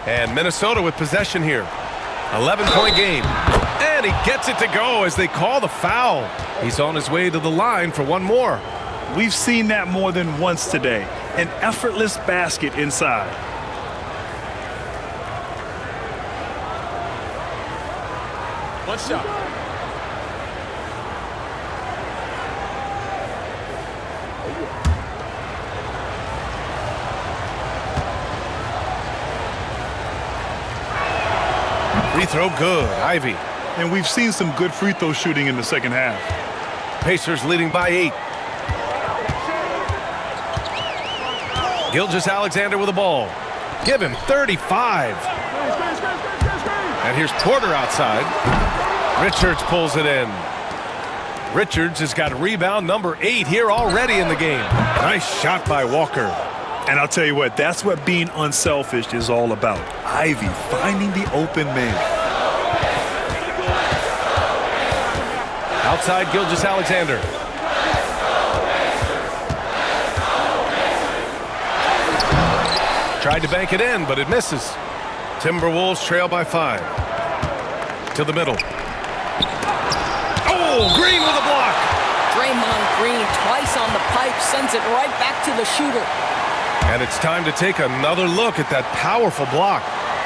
And Minnesota with possession here. 11-point game. And he gets it to go as they call the foul. He's on his way to the line for one more. We've seen that more than once today. An effortless basket inside. One shot. Free throw good. Ivy. And we've seen some good free throw shooting in the second half. Pacers leading by 8. Gilgeous-Alexander with the ball. Give him 35. And here's Porter outside. Richards pulls it in. Richards has got rebound number 8 here already in the game. Nice shot by Walker. And I'll tell you what, that's what being unselfish is all about. Ivy finding the open man. Outside Gilgeous-Alexander. Tried to bank it in, but it misses. Timberwolves trail by 5. To the middle. Oh, Green with a block. Draymond Green twice on the pipe, sends it right back to the shooter. And it's time to take another look at that powerful block.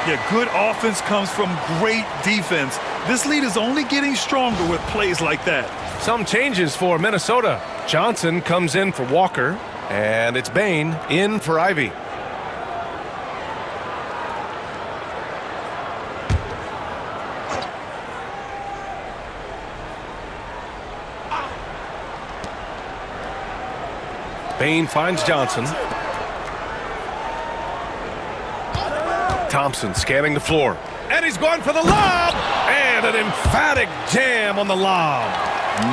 Yeah, good offense comes from great defense. This lead is only getting stronger with plays like that. Some changes for Minnesota. Johnson comes in for Walker, and it's Bane in for Ivy. Bane finds Johnson. Thompson scanning the floor. And he's going for the lob! And an emphatic jam on the lob.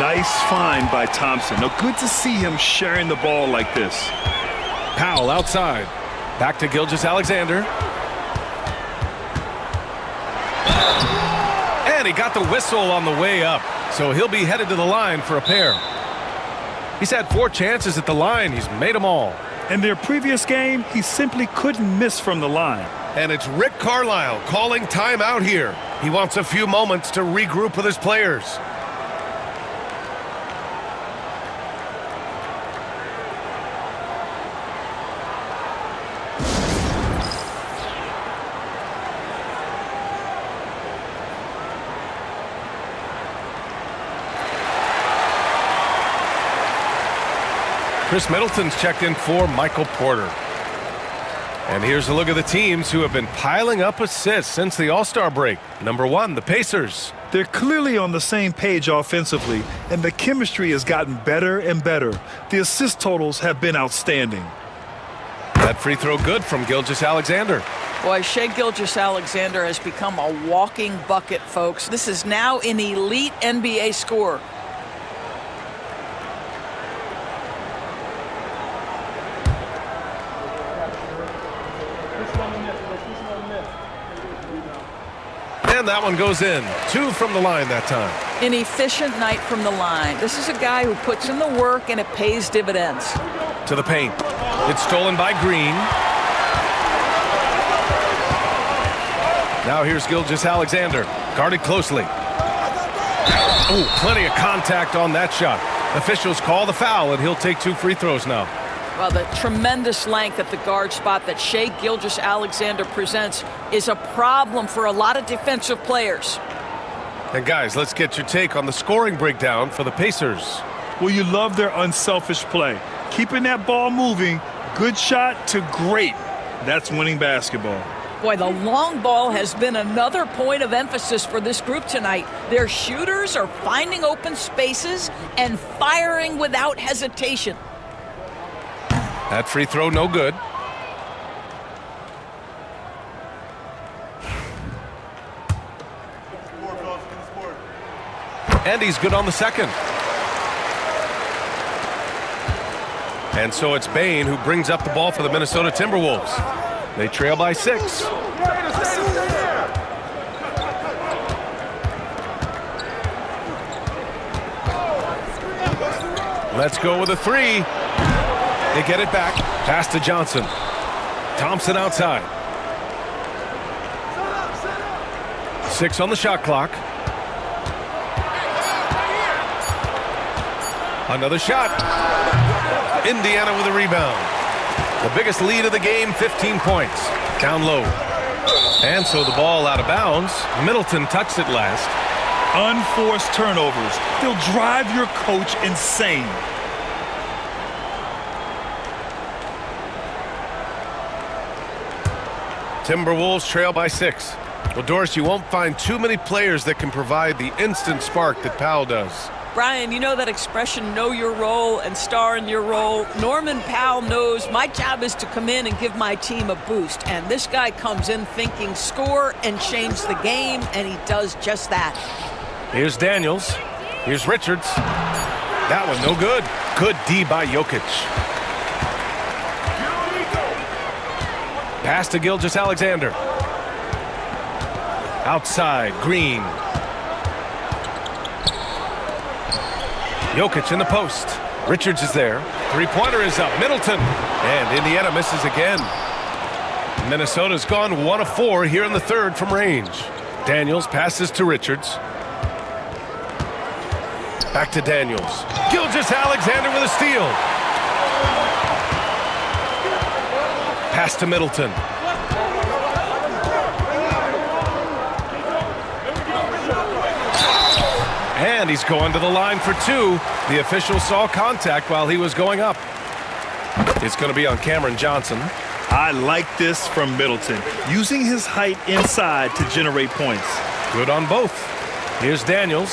Nice find by Thompson. Now, good to see him sharing the ball like this. Powell outside. Back to Gilgeous-Alexander. And he got the whistle on the way up, so he'll be headed to the line for a pair. He's had 4 chances at the line. He's made them all. In their previous game, he simply couldn't miss from the line. And it's Rick Carlisle calling timeout here. He wants a few moments to regroup with his players. Chris Middleton's checked in for Michael Porter. And here's a look at the teams who have been piling up assists since the All-Star break. Number 1, the Pacers. They're clearly on the same page offensively, and the chemistry has gotten better and better. The assist totals have been outstanding. That free throw good from Gilgeous-Alexander. Boy, Shai Gilgeous-Alexander has become a walking bucket, folks. This is now an elite NBA scorer. And that one goes in. 2 from the line that time. An efficient night from the line. This is a guy who puts in the work and it pays dividends. To the paint. It's stolen by Green. Now here's Gilgeous-Alexander. Guarded closely. Oh, plenty of contact on that shot. Officials call the foul, and he'll take 2 free throws now. Well, the tremendous length at the guard spot that Shai Gilgeous-Alexander presents is a problem for a lot of defensive players. And guys, let's get your take on the scoring breakdown for the Pacers. Well, you love their unselfish play. Keeping that ball moving, good shot to great. That's winning basketball. Boy, the long ball has been another point of emphasis for this group tonight. Their shooters are finding open spaces and firing without hesitation. That free throw no good. And he's good on the second. And so it's Bane who brings up the ball for the Minnesota Timberwolves. They trail by 6. Let's go with a 3. They get it back. Pass to Johnson. Thompson outside. 6 on the shot clock. Another shot. Indiana with a rebound. The biggest lead of the game, 15 points. Down low. And so the ball out of bounds. Middleton touched it last. Unforced turnovers. They'll drive your coach insane. Timberwolves trail by 6. Well, Doris, you won't find too many players that can provide the instant spark that Powell does. Brian, you know that expression, know your role and star in your role? Norman Powell knows my job is to come in and give my team a boost. And this guy comes in thinking score and change the game, and he does just that. Here's Daniels. Here's Richards. That one no good. Good D by Jokic. Pass to Gilgeous-Alexander. Outside, Green. Jokic in the post. Richards is there. Three-pointer is up. Middleton. And Indiana misses again. Minnesota's gone 1 of 4 here in the third from range. Daniels passes to Richards. Back to Daniels. Gilgeous-Alexander with a steal. Pass to Middleton. And he's going to the line for 2. The official saw contact while he was going up. It's going to be on Cameron Johnson. I like this from Middleton, using his height inside to generate points. Good on both. Here's Daniels.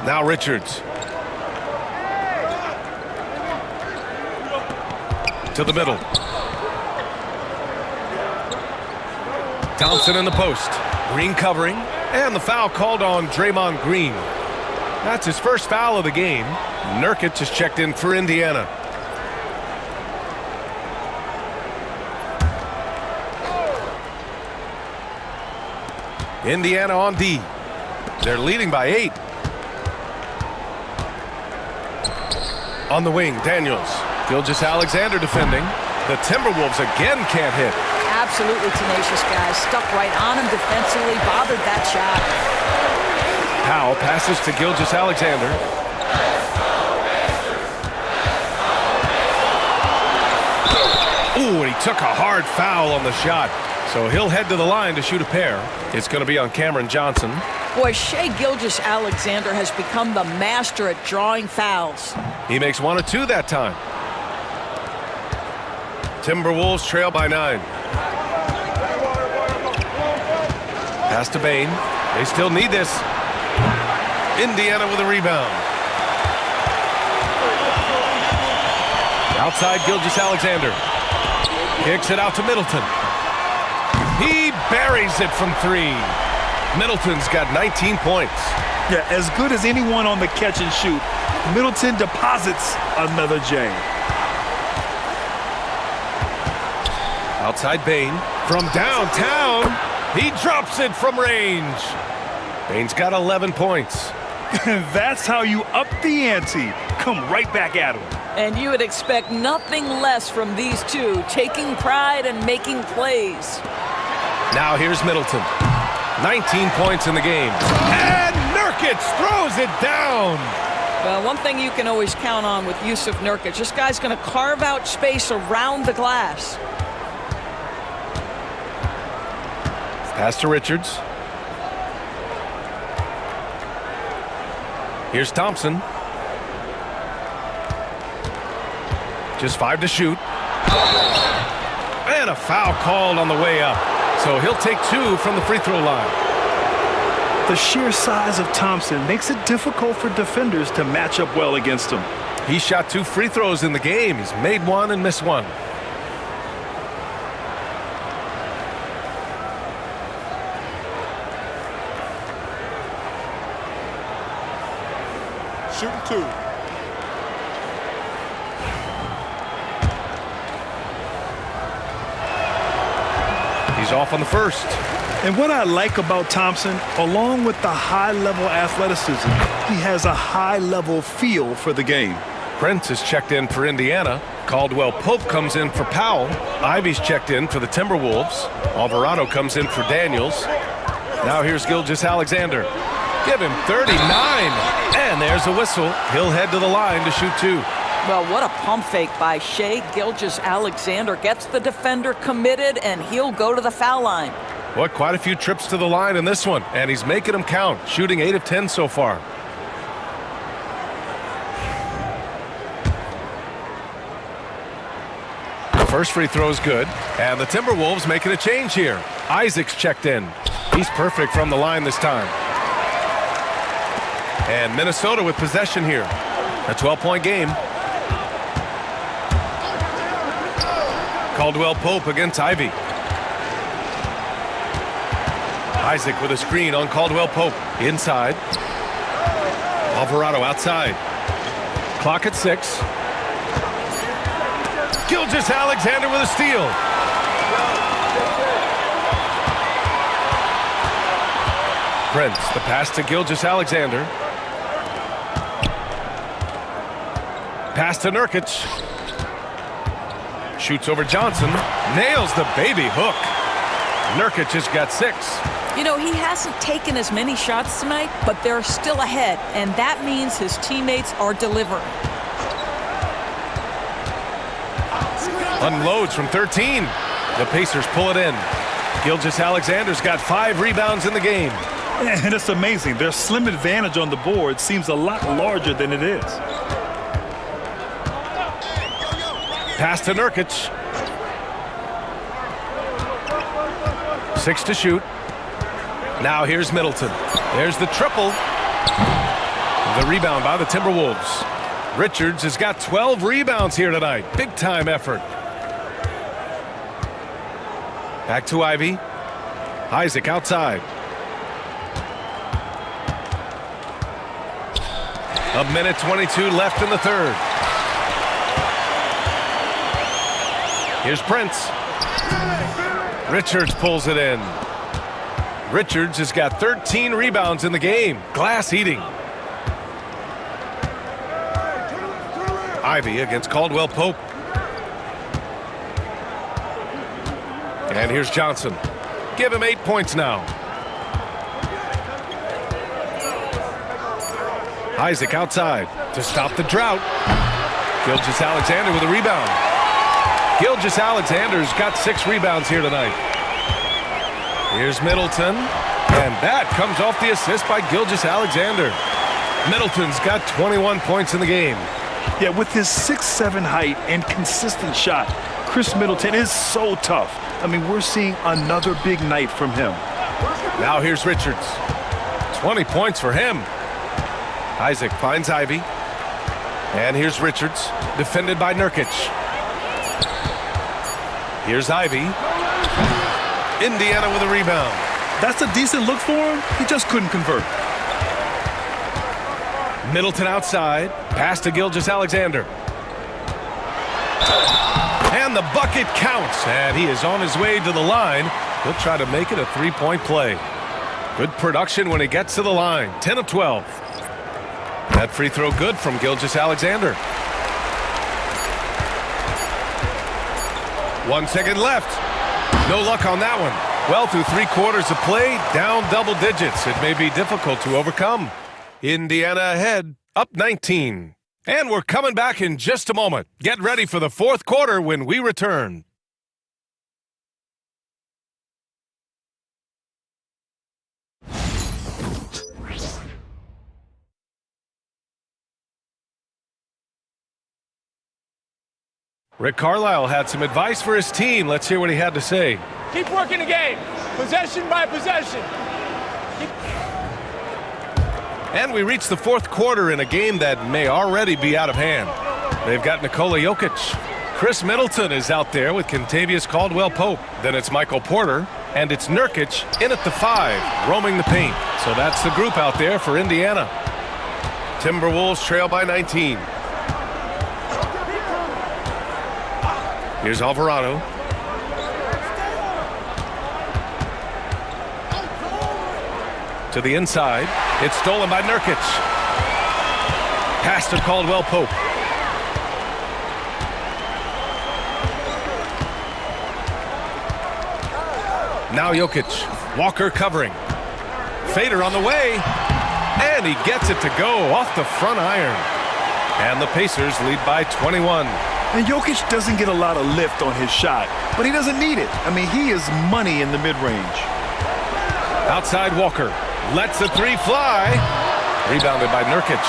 Now Richards. To the middle. Thompson in the post. Green covering. And the foul called on Draymond Green. That's his first foul of the game. Nurkic has checked in for Indiana. Indiana on D. They're leading by 8. On the wing, Daniels. Gilgeous-Alexander defending. The Timberwolves again can't hit. Absolutely tenacious, guys. Stuck right on him defensively, bothered that shot. Powell passes to Gilgeous-Alexander. Ooh, and he took a hard foul on the shot. So he'll head to the line to shoot a pair. It's going to be on Cameron Johnson. Boy, Shai Gilgeous-Alexander has become the master at drawing fouls. He makes 1 of 2 that time. Timberwolves trail by 9. Pass to Bain. They still need this. Indiana with a rebound. Outside Gilgeous-Alexander. Kicks it out to Middleton. He buries it from 3. Middleton's got 19 points. Yeah, as good as anyone on the catch and shoot, Middleton deposits another J. Outside Bain. From downtown, he drops it from range. Bain's got 11 points. That's how you up the ante. Come right back at him. And you would expect nothing less from these two, taking pride and making plays. Now here's Middleton. 19 points in the game. And Nurkic throws it down. Well, one thing you can always count on with Yusuf Nurkic, this guy's going to carve out space around the glass. Pass to Richards. Here's Thompson. Just 5 to shoot. And a foul called on the way up. So he'll take 2 from the free throw line. The sheer size of Thompson makes it difficult for defenders to match up well against him. He shot 2 free throws in the game. He's made 1 and missed 1. Shooting 2. He's off on the first. And what I like about Thompson, along with the high-level athleticism, he has a high-level feel for the game. Prince is checked in for Indiana. Caldwell Pope comes in for Powell. Ivy's checked in for the Timberwolves. Alvarado comes in for Daniels. Now here's Gilgeous-Alexander. Give him 39. And there's a whistle. He'll head to the line to shoot 2. Well, what a pump fake by Shai Gilgeous-Alexander. Gets the defender committed, and he'll go to the foul line. What, quite a few trips to the line in this one, and he's making them count, shooting 8 of 10 so far. The first free throw is good, and the Timberwolves making a change here. Isaac's checked in. He's perfect from the line this time. And Minnesota with possession here. A 12-point game. Caldwell Pope against Ivy. Isaac with a screen on Caldwell Pope. Inside. Alvarado outside. Clock at 6. Gilgeous-Alexander with a steal. Prince, the pass to Gilgeous-Alexander. Pass to Nurkic. Shoots over Johnson. Nails the baby hook. Nurkic has got 6. You know, he hasn't taken as many shots tonight, but they're still ahead, and that means his teammates are delivering. Unloads from 13. The Pacers pull it in. Gilgeous-Alexander's got 5 rebounds in the game. And it's amazing. Their slim advantage on the board seems a lot larger than it is. Pass to Nurkic. 6 to shoot. Now here's Middleton. There's the triple. The rebound by the Timberwolves. Richards has got 12 rebounds here tonight. Big time effort. Back to Ivy. Isaac outside. A minute 22 left in the third. Here's Prince. Richards pulls it in. Richards has got 13 rebounds in the game. Glass eating. Ivy against Caldwell Pope. And here's Johnson. Give him 8 points now. Isaac outside to stop the drought. Gilgeous-Alexander with a rebound. Gilgeous-Alexander's got 6 rebounds here tonight. Here's Middleton. And that comes off the assist by Gilgeous-Alexander. Middleton's got 21 points in the game. Yeah, with his 6'7" height and consistent shot, Chris Middleton is so tough. I mean, we're seeing another big night from him. Now here's Richards. 20 points for him. Isaac finds Ivy. And here's Richards, defended by Nurkic. Here's Ivy. Indiana with a rebound. That's a decent look for him. He just couldn't convert. Middleton outside. Pass to Gilgeous-Alexander. And the bucket counts. And he is on his way to the line. He'll try to make it a 3-point play. Good production when he gets to the line. 10 of 12. That free throw good from Gilgeous-Alexander. 1 second left. No luck on that one. Well, through 3 quarters of play, down double digits. It may be difficult to overcome. Indiana ahead, up 19. And we're coming back in just a moment. Get ready for the 4th quarter when we return. Rick Carlisle had some advice for his team. Let's hear what he had to say. Keep working the game, possession by possession. And we reach the 4th quarter in a game that may already be out of hand. They've got Nikola Jokic. Chris Middleton is out there with Kentavious Caldwell-Pope. Then it's Michael Porter, and it's Nurkic in at the 5, roaming the paint. So that's the group out there for Indiana. Timberwolves trail by 19. Here's Alvarado. To the inside. It's stolen by Nurkic. Pass to Caldwell-Pope. Now Jokic. Walker covering. Fader on the way. And he gets it to go off the front iron. And the Pacers lead by 21. And Jokic doesn't get a lot of lift on his shot, but he doesn't need it. I mean, he is money in the mid-range. Outside Walker. Lets the 3 fly. Rebounded by Nurkic.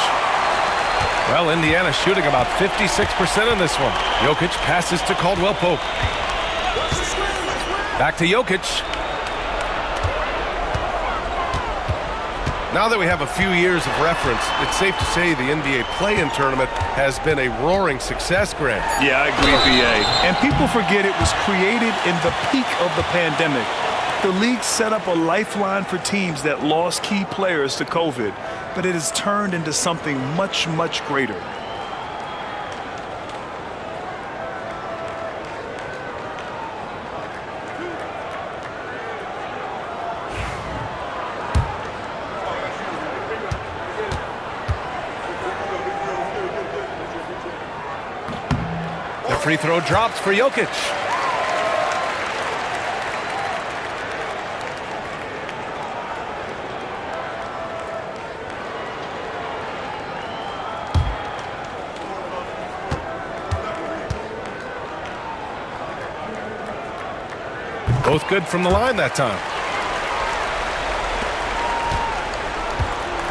Well, Indiana shooting about 56% in this one. Jokic passes to Caldwell-Pope. Back to Jokic. Now that we have a few years of reference, it's safe to say the NBA play-in tournament has been a roaring success, Grant. Yeah, I agree, BA. And people forget it was created in the peak of the pandemic. The league set up a lifeline for teams that lost key players to COVID, but it has turned into something much, much greater. The free throw drops for Jokic. Both good from the line that time.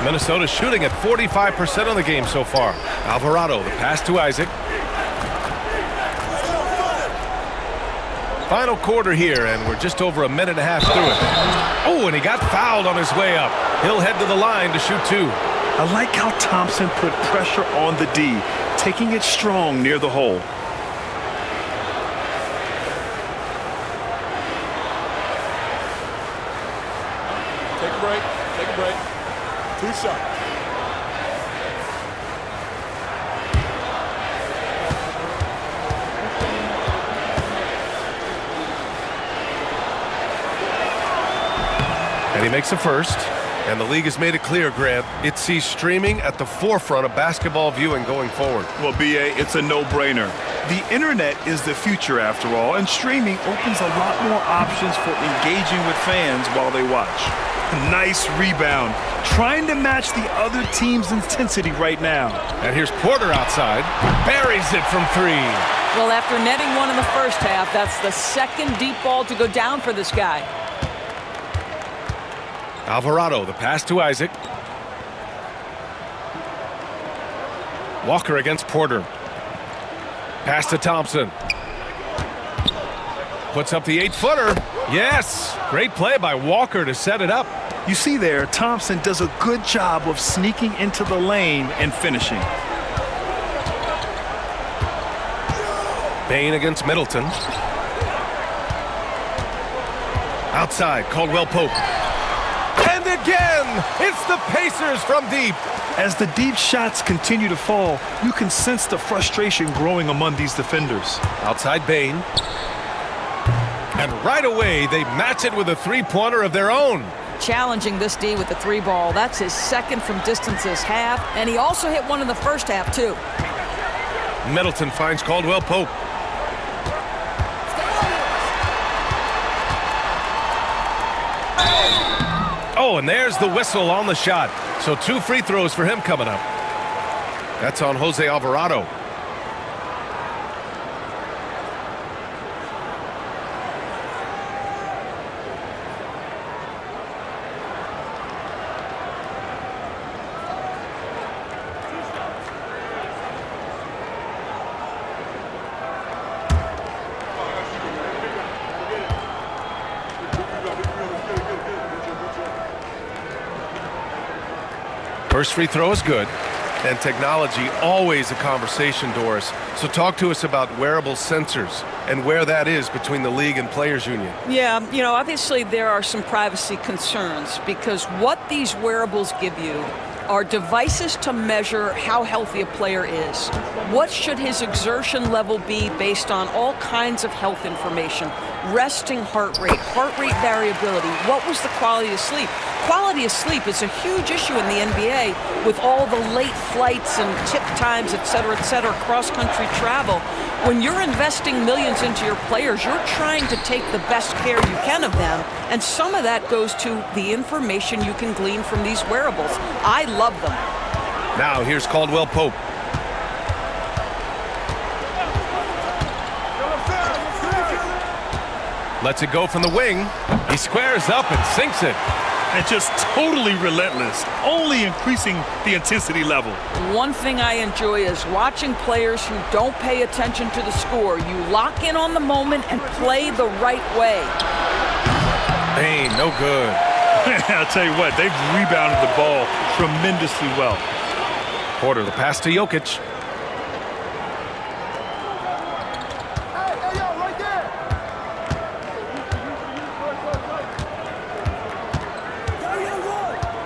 Minnesota shooting at 45% of the game so far. Alvarado, the pass to Isaac. Final quarter here, and we're just over a minute and a half through it. Oh, and he got fouled on his way up. He'll head to the line to shoot 2. I like how Thompson put pressure on the D, taking it strong near the hole. Take a break. Take a break. 2 shots. And He makes a first, and the league has made it clear, Grant, it sees streaming at the forefront of basketball viewing going forward. Well, B.A., it's a no-brainer. The internet is the future, after all, and streaming opens a lot more options for engaging with fans while they watch. Nice rebound. Trying to match the other team's intensity right now. And here's Porter outside. Buries it from three. Well, after netting one in the first half, that's the second deep ball to go down for this guy. Alvarado, the pass to Isaac. Walker against Porter. Pass to Thompson. Puts up the 8-footer. Yes! Great play by Walker to set it up. You see there, Thompson does a good job of sneaking into the lane and finishing. Bain against Middleton. Outside, Caldwell Pope. And again, it's the Pacers from deep. As the deep shots continue to fall, you can sense the frustration growing among these defenders. Outside Bain. And right away, they match it with a three-pointer of their own. Challenging this D with the 3 ball. That's his second from distance this half. And he also hit one in the first half, too. Middleton finds Caldwell Pope. Oh, and there's the whistle on the shot. So 2 free throws for him coming up. That's on Jose Alvarado. First free throw is good, and technology always a conversation, Doris. So talk to us about wearable sensors and where that is between the league and players union. Yeah, you know, obviously there are some privacy concerns because what these wearables give you are devices to measure how healthy a player is. What should his exertion level be based on all kinds of health information? Resting heart rate variability. What was the quality of sleep? Quality of sleep is a huge issue in the NBA with all the late flights and tip times, et cetera, cross-country travel. When you're investing millions into your players, you're trying to take the best care you can of them, and some of that goes to the information you can glean from these wearables. I love them. Now here's Caldwell Pope. Lets it go from the wing. He squares up and sinks it. And just totally relentless, only increasing the intensity level. One thing I enjoy is watching players who don't pay attention to the score. You lock in on the moment and play the right way. Bain, no good. I'll tell you what, they've rebounded the ball tremendously well. Porter, the pass to Jokic.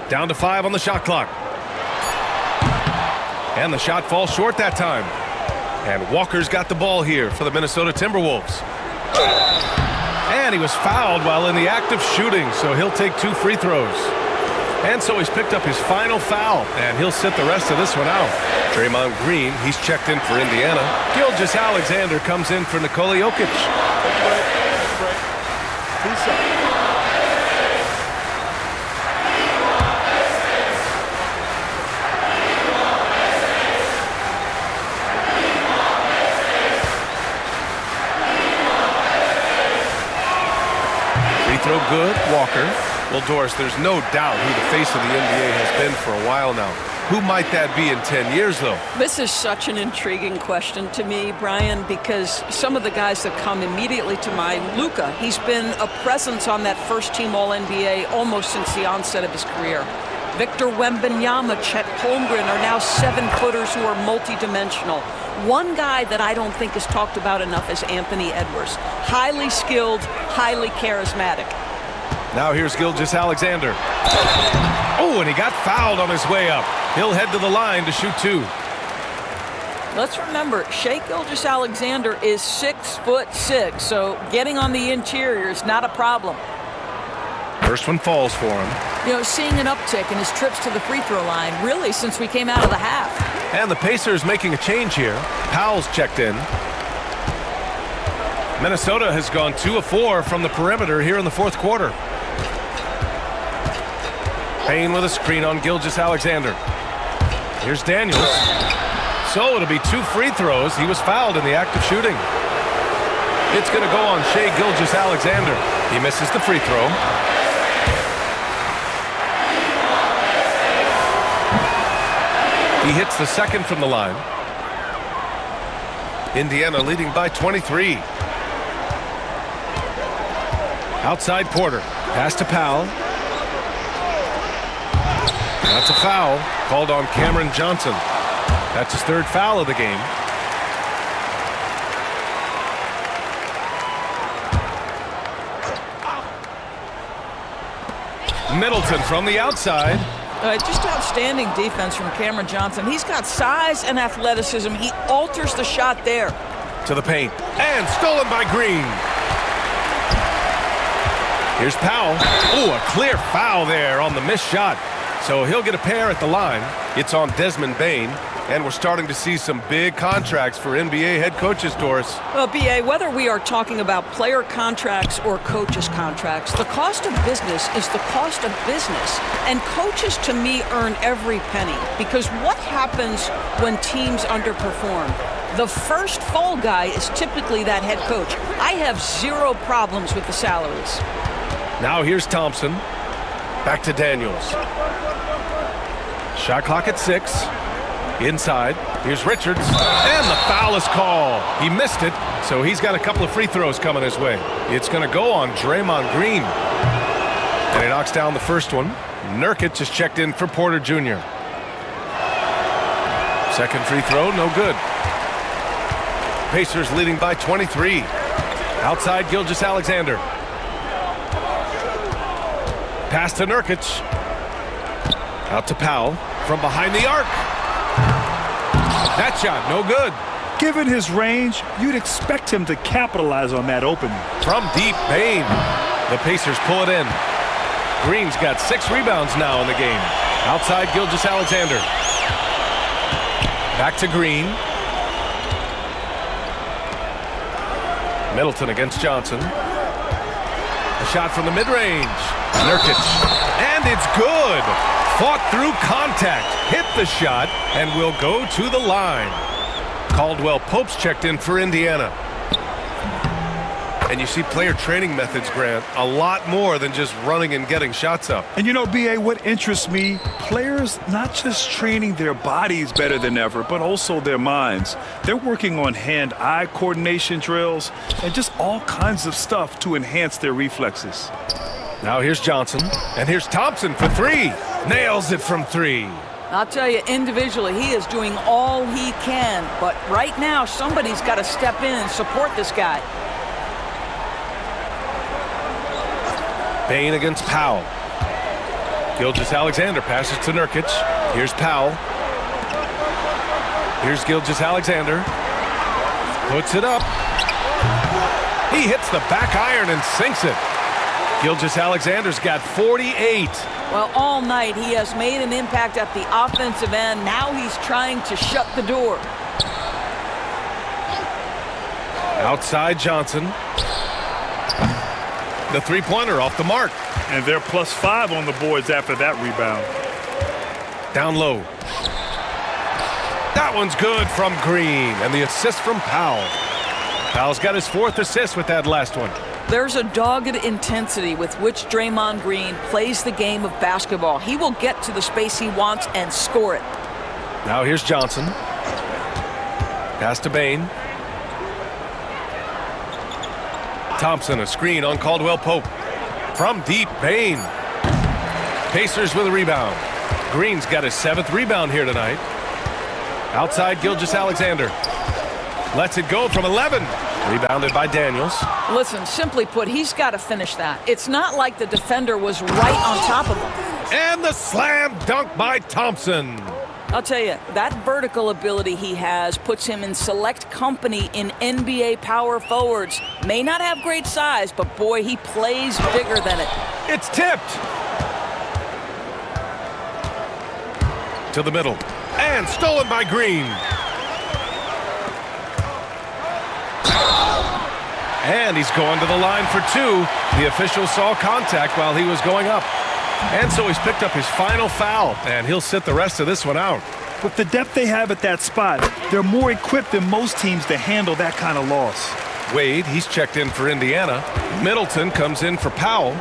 Down to 5 on the shot clock. And the shot falls short that time. And Walker's got the ball here for the Minnesota Timberwolves. And he was fouled while in the act of shooting, so he'll take 2 free throws. And so he's picked up his final foul, and he'll sit the rest of this one out. Draymond Green, he's checked in for Indiana. Gilgeous Alexander comes in for Nikola Jokic. Throw good, Walker. Well, Doris, there's no doubt who the face of the NBA has been for a while now. Who might that be in 10 years, though? This is such an intriguing question to me, Brian, because some of the guys that come immediately to mind, Luka, he's been a presence on that first-team All-NBA almost since the onset of his career. Victor Wembanyama, Chet Holmgren are now 7-footers who are multidimensional. One guy that I don't think is talked about enough is Anthony Edwards. Highly skilled, highly charismatic. Now here's Gilgeous Alexander. Oh, and he got fouled on his way up. He'll head to the line to shoot 2. Let's remember, Shai Gilgeous-Alexander is 6'6", so getting on the interior is not a problem. First one falls for him. You know, seeing an uptick in his trips to the free throw line, really since we came out of the half. And the Pacers making a change here. Powell's checked in. Minnesota has gone 2 of 4 from the perimeter here in the fourth quarter. Payne with a screen on Gilgeous-Alexander. Here's Daniels. So it'll be 2 free throws. He was fouled in the act of shooting. It's going to go on Shai Gilgeous-Alexander. He misses the free throw. He hits the second from the line. Indiana leading by 23. Outside Porter. Pass to Powell. That's a foul called on Cameron Johnson. That's his 3rd foul of the game. Middleton from the outside. Just outstanding defense from Cameron Johnson. He's got size and athleticism. He alters the shot there. To the paint. And stolen by Green. Here's Powell. Oh, a clear foul there on the missed shot. So he'll get a pair at the line. It's on Desmond Bane. And we're starting to see some big contracts for NBA head coaches, Doris. Well, B.A., whether we are talking about player contracts or coaches' contracts, the cost of business is the cost of business. And coaches, to me, earn every penny. Because what happens when teams underperform? The first fall guy is typically that head coach. I have 0 problems with the salaries. Now here's Thompson. Back to Daniels. Shot clock at 6. Inside. Here's Richards. And the foul is called. He missed it, so he's got a couple of free throws coming his way. It's going to go on Draymond Green. And he knocks down the first one. Nurkic is checked in for Porter Jr. Second free throw, no good. Pacers leading by 23. Outside Gilgeous-Alexander. Pass to Nurkic. Out to Powell from behind the arc. That shot, no good. Given his range, you'd expect him to capitalize on that opening. From deep, Bane. The Pacers pull it in. Green's got 6 rebounds now in the game. Outside Gilgeous-Alexander. Back to Green. Middleton against Johnson. A shot from the mid-range. Nurkic. And it's good. Fought through contact. Hit the shot and will go to the line. Caldwell Pope's checked in for Indiana. And you see player training methods, Grant, a lot more than just running and getting shots up. And you know, B.A., what interests me, players not just training their bodies better than ever, but also their minds. They're working on hand-eye coordination drills and just all kinds of stuff to enhance their reflexes. Now here's Johnson, and here's Thompson for 3. Nails it from 3. I'll tell you, individually, he is doing all he can. But right now, somebody's got to step in and support this guy. Payne against Powell. Gilgeous-Alexander passes to Nurkic. Here's Powell. Here's Gilgeous-Alexander. Puts it up. He hits the back iron and sinks it. Gilgeous-Alexander's got 48. Well, all night he has made an impact at the offensive end. Now he's trying to shut the door. Outside Johnson. The three-pointer off the mark. And they're +5 on the boards after that rebound. Down low. That one's good from Green. And the assist from Powell. Powell's got his 4th assist with that last one. There's a dogged intensity with which Draymond Green plays the game of basketball. He will get to the space he wants and score it. Now here's Johnson. Pass to Bane. Thompson, a screen on Caldwell Pope. From deep, Bane. Pacers with a rebound. Green's got his 7th rebound here tonight. Outside Gilgeous-Alexander. Lets it go from 11. Rebounded by Daniels. Listen, simply put, he's got to finish that. It's not like the defender was right on top of him. And the slam dunk by Thompson. I'll tell you, that vertical ability he has puts him in select company in NBA power forwards. May not have great size, but boy, he plays bigger than it. It's tipped. To the middle. And stolen by Green. And he's going to the line for two. The official saw contact while he was going up. And so he's picked up his final foul, and he'll sit the rest of this one out. With the depth they have at that spot, they're more equipped than most teams to handle that kind of loss. Wade, he's checked in for Indiana. Middleton comes in for Powell.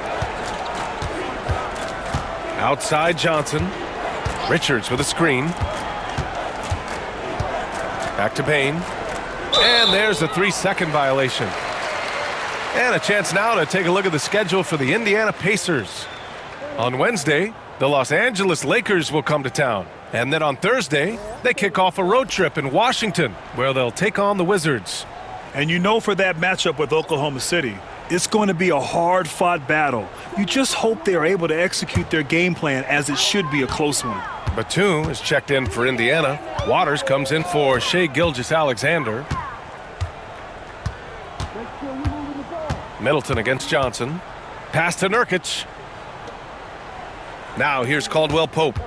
Outside Johnson. Richards with a screen. Back to Bain. And there's a 3-second violation. And a chance now to take a look at the schedule for the Indiana Pacers. On Wednesday, the Los Angeles Lakers will come to town. And then on Thursday, they kick off a road trip in Washington, where they'll take on the Wizards. And you know, for that matchup with Oklahoma City, it's going to be a hard-fought battle. You just hope they're able to execute their game plan, as it should be a close one. Batum is checked in for Indiana. Waters comes in for Shai Gilgeous-Alexander. Middleton against Johnson. Pass to Nurkic. Now here's Caldwell Pope.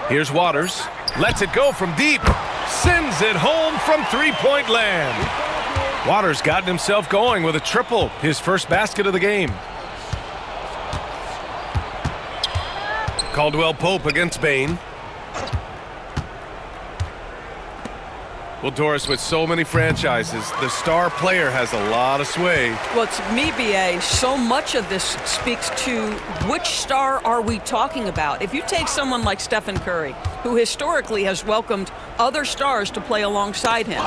Here's Waters. Lets it go from deep. Sends it home from three-point land. Waters gotten himself going with a triple. His first basket of the game. Caldwell Pope against Bain. Well, Doris, with so many franchises, the star player has a lot of sway. Well, to me, BA, so much of this speaks to which star are we talking about. If you take someone like Stephen Curry, who historically has welcomed other stars to play alongside him,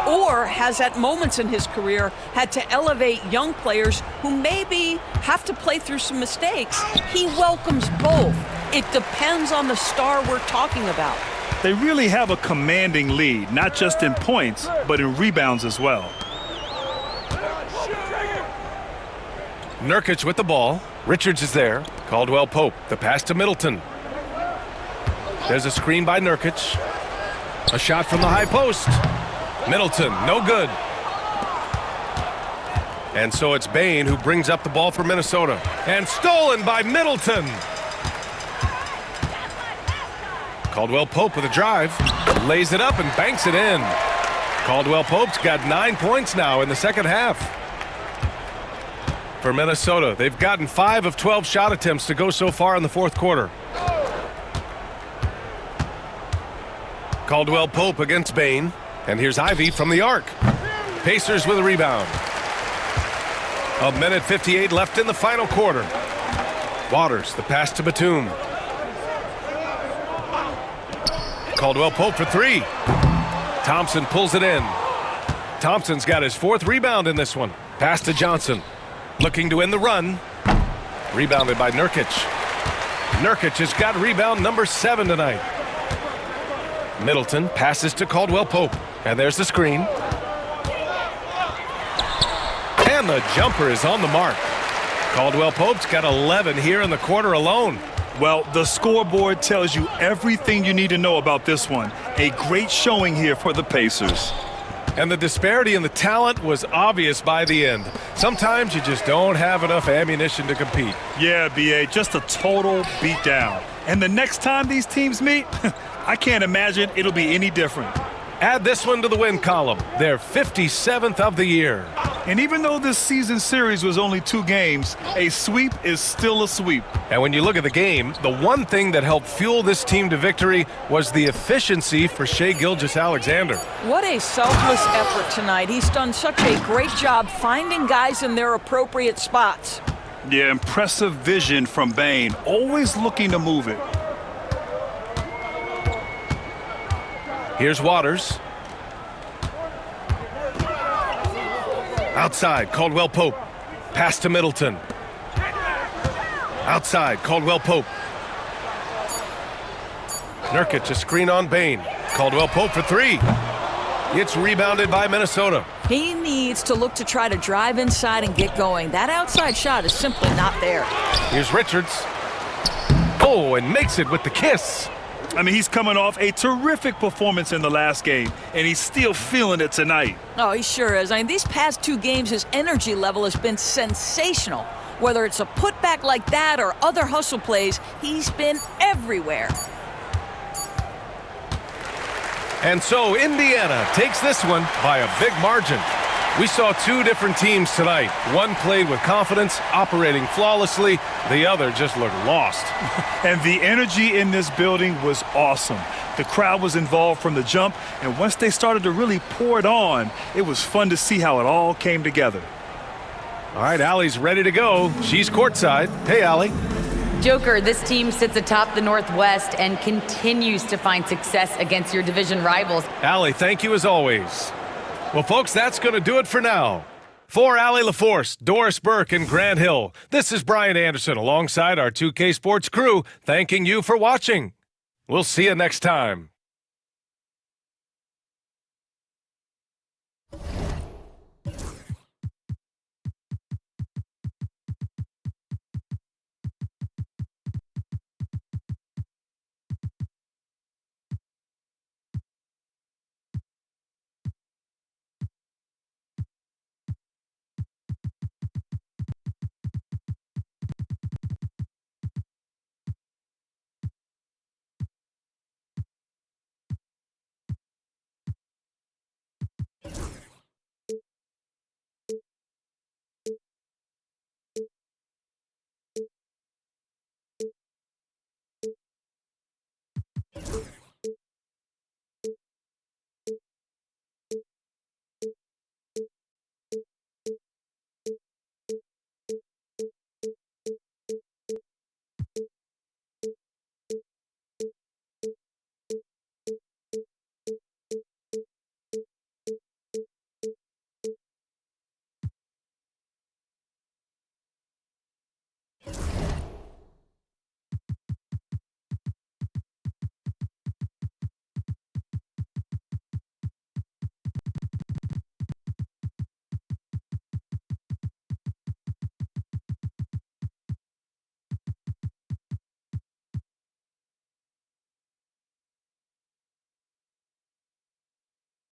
or has at moments in his career had to elevate young players who maybe have to play through some mistakes, he welcomes both. It depends on the star we're talking about. They really have a commanding lead, not just in points, but in rebounds as well. Nurkic with the ball. Richards is there. Caldwell Pope. The pass to Middleton. There's a screen by Nurkic. A shot from the high post. Middleton, no good. And so it's Bain who brings up the ball for Minnesota. And stolen by Middleton. Caldwell Pope with a drive. Lays it up and banks it in. Caldwell Pope's got 9 points now in the second half. For Minnesota, they've gotten 5 of 12 shot attempts to go so far in the fourth quarter. Caldwell Pope against Bain. And here's Ivy from the arc. Pacers with a rebound. 1:58 left in the final quarter. Waters, the pass to Batum. Caldwell Pope for three. Thompson pulls it in. Thompson's got his 4th rebound in this one. Pass to Johnson. Looking to end the run. Rebounded by Nurkic. Nurkic has got rebound number 7 tonight. Middleton passes to Caldwell Pope. And there's the screen. And the jumper is on the mark. Caldwell Pope's got 11 here in the quarter alone. Well, the scoreboard tells you everything you need to know about this one. A great showing here for the Pacers. And the disparity in the talent was obvious by the end. Sometimes you just don't have enough ammunition to compete. Yeah, BA, just a total beatdown. And the next time these teams meet, I can't imagine it'll be any different. Add this one to the win column. They're 57th of the year. And even though this season series was only 2 games, a sweep is still a sweep. And when you look at the game, the one thing that helped fuel this team to victory was the efficiency for Shai Gilgeous-Alexander. What a selfless effort tonight. He's done such a great job finding guys in their appropriate spots. Yeah, impressive vision from Bain, always looking to move it. Here's Waters. Outside, Caldwell Pope. Pass to Middleton. Outside, Caldwell Pope. Nurkic, a screen on Bain. Caldwell Pope for 3. It's rebounded by Minnesota. He needs to look to try to drive inside and get going. That outside shot is simply not there. Here's Richards. Oh, and makes it with the kiss. I mean, he's coming off a terrific performance in the last game, and he's still feeling it tonight. Oh, he sure is. I mean, these past 2 games, his energy level has been sensational. Whether it's a putback like that or other hustle plays, he's been everywhere. And so Indiana takes this one by a big margin. We saw 2 different teams tonight. One played with confidence, operating flawlessly. The other just looked lost. And the energy in this building was awesome. The crowd was involved from the jump, and once they started to really pour it on, it was fun to see how it all came together. All right, Allie's ready to go. She's courtside. Hey, Allie. Joker, this team sits atop the Northwest and continues to find success against your division rivals. Allie, thank you as always. Well, folks, that's going to do it for now. For Allie LaForce, Doris Burke, and Grant Hill, this is Brian Anderson alongside our 2K Sports crew, thanking you for watching. We'll see you next time.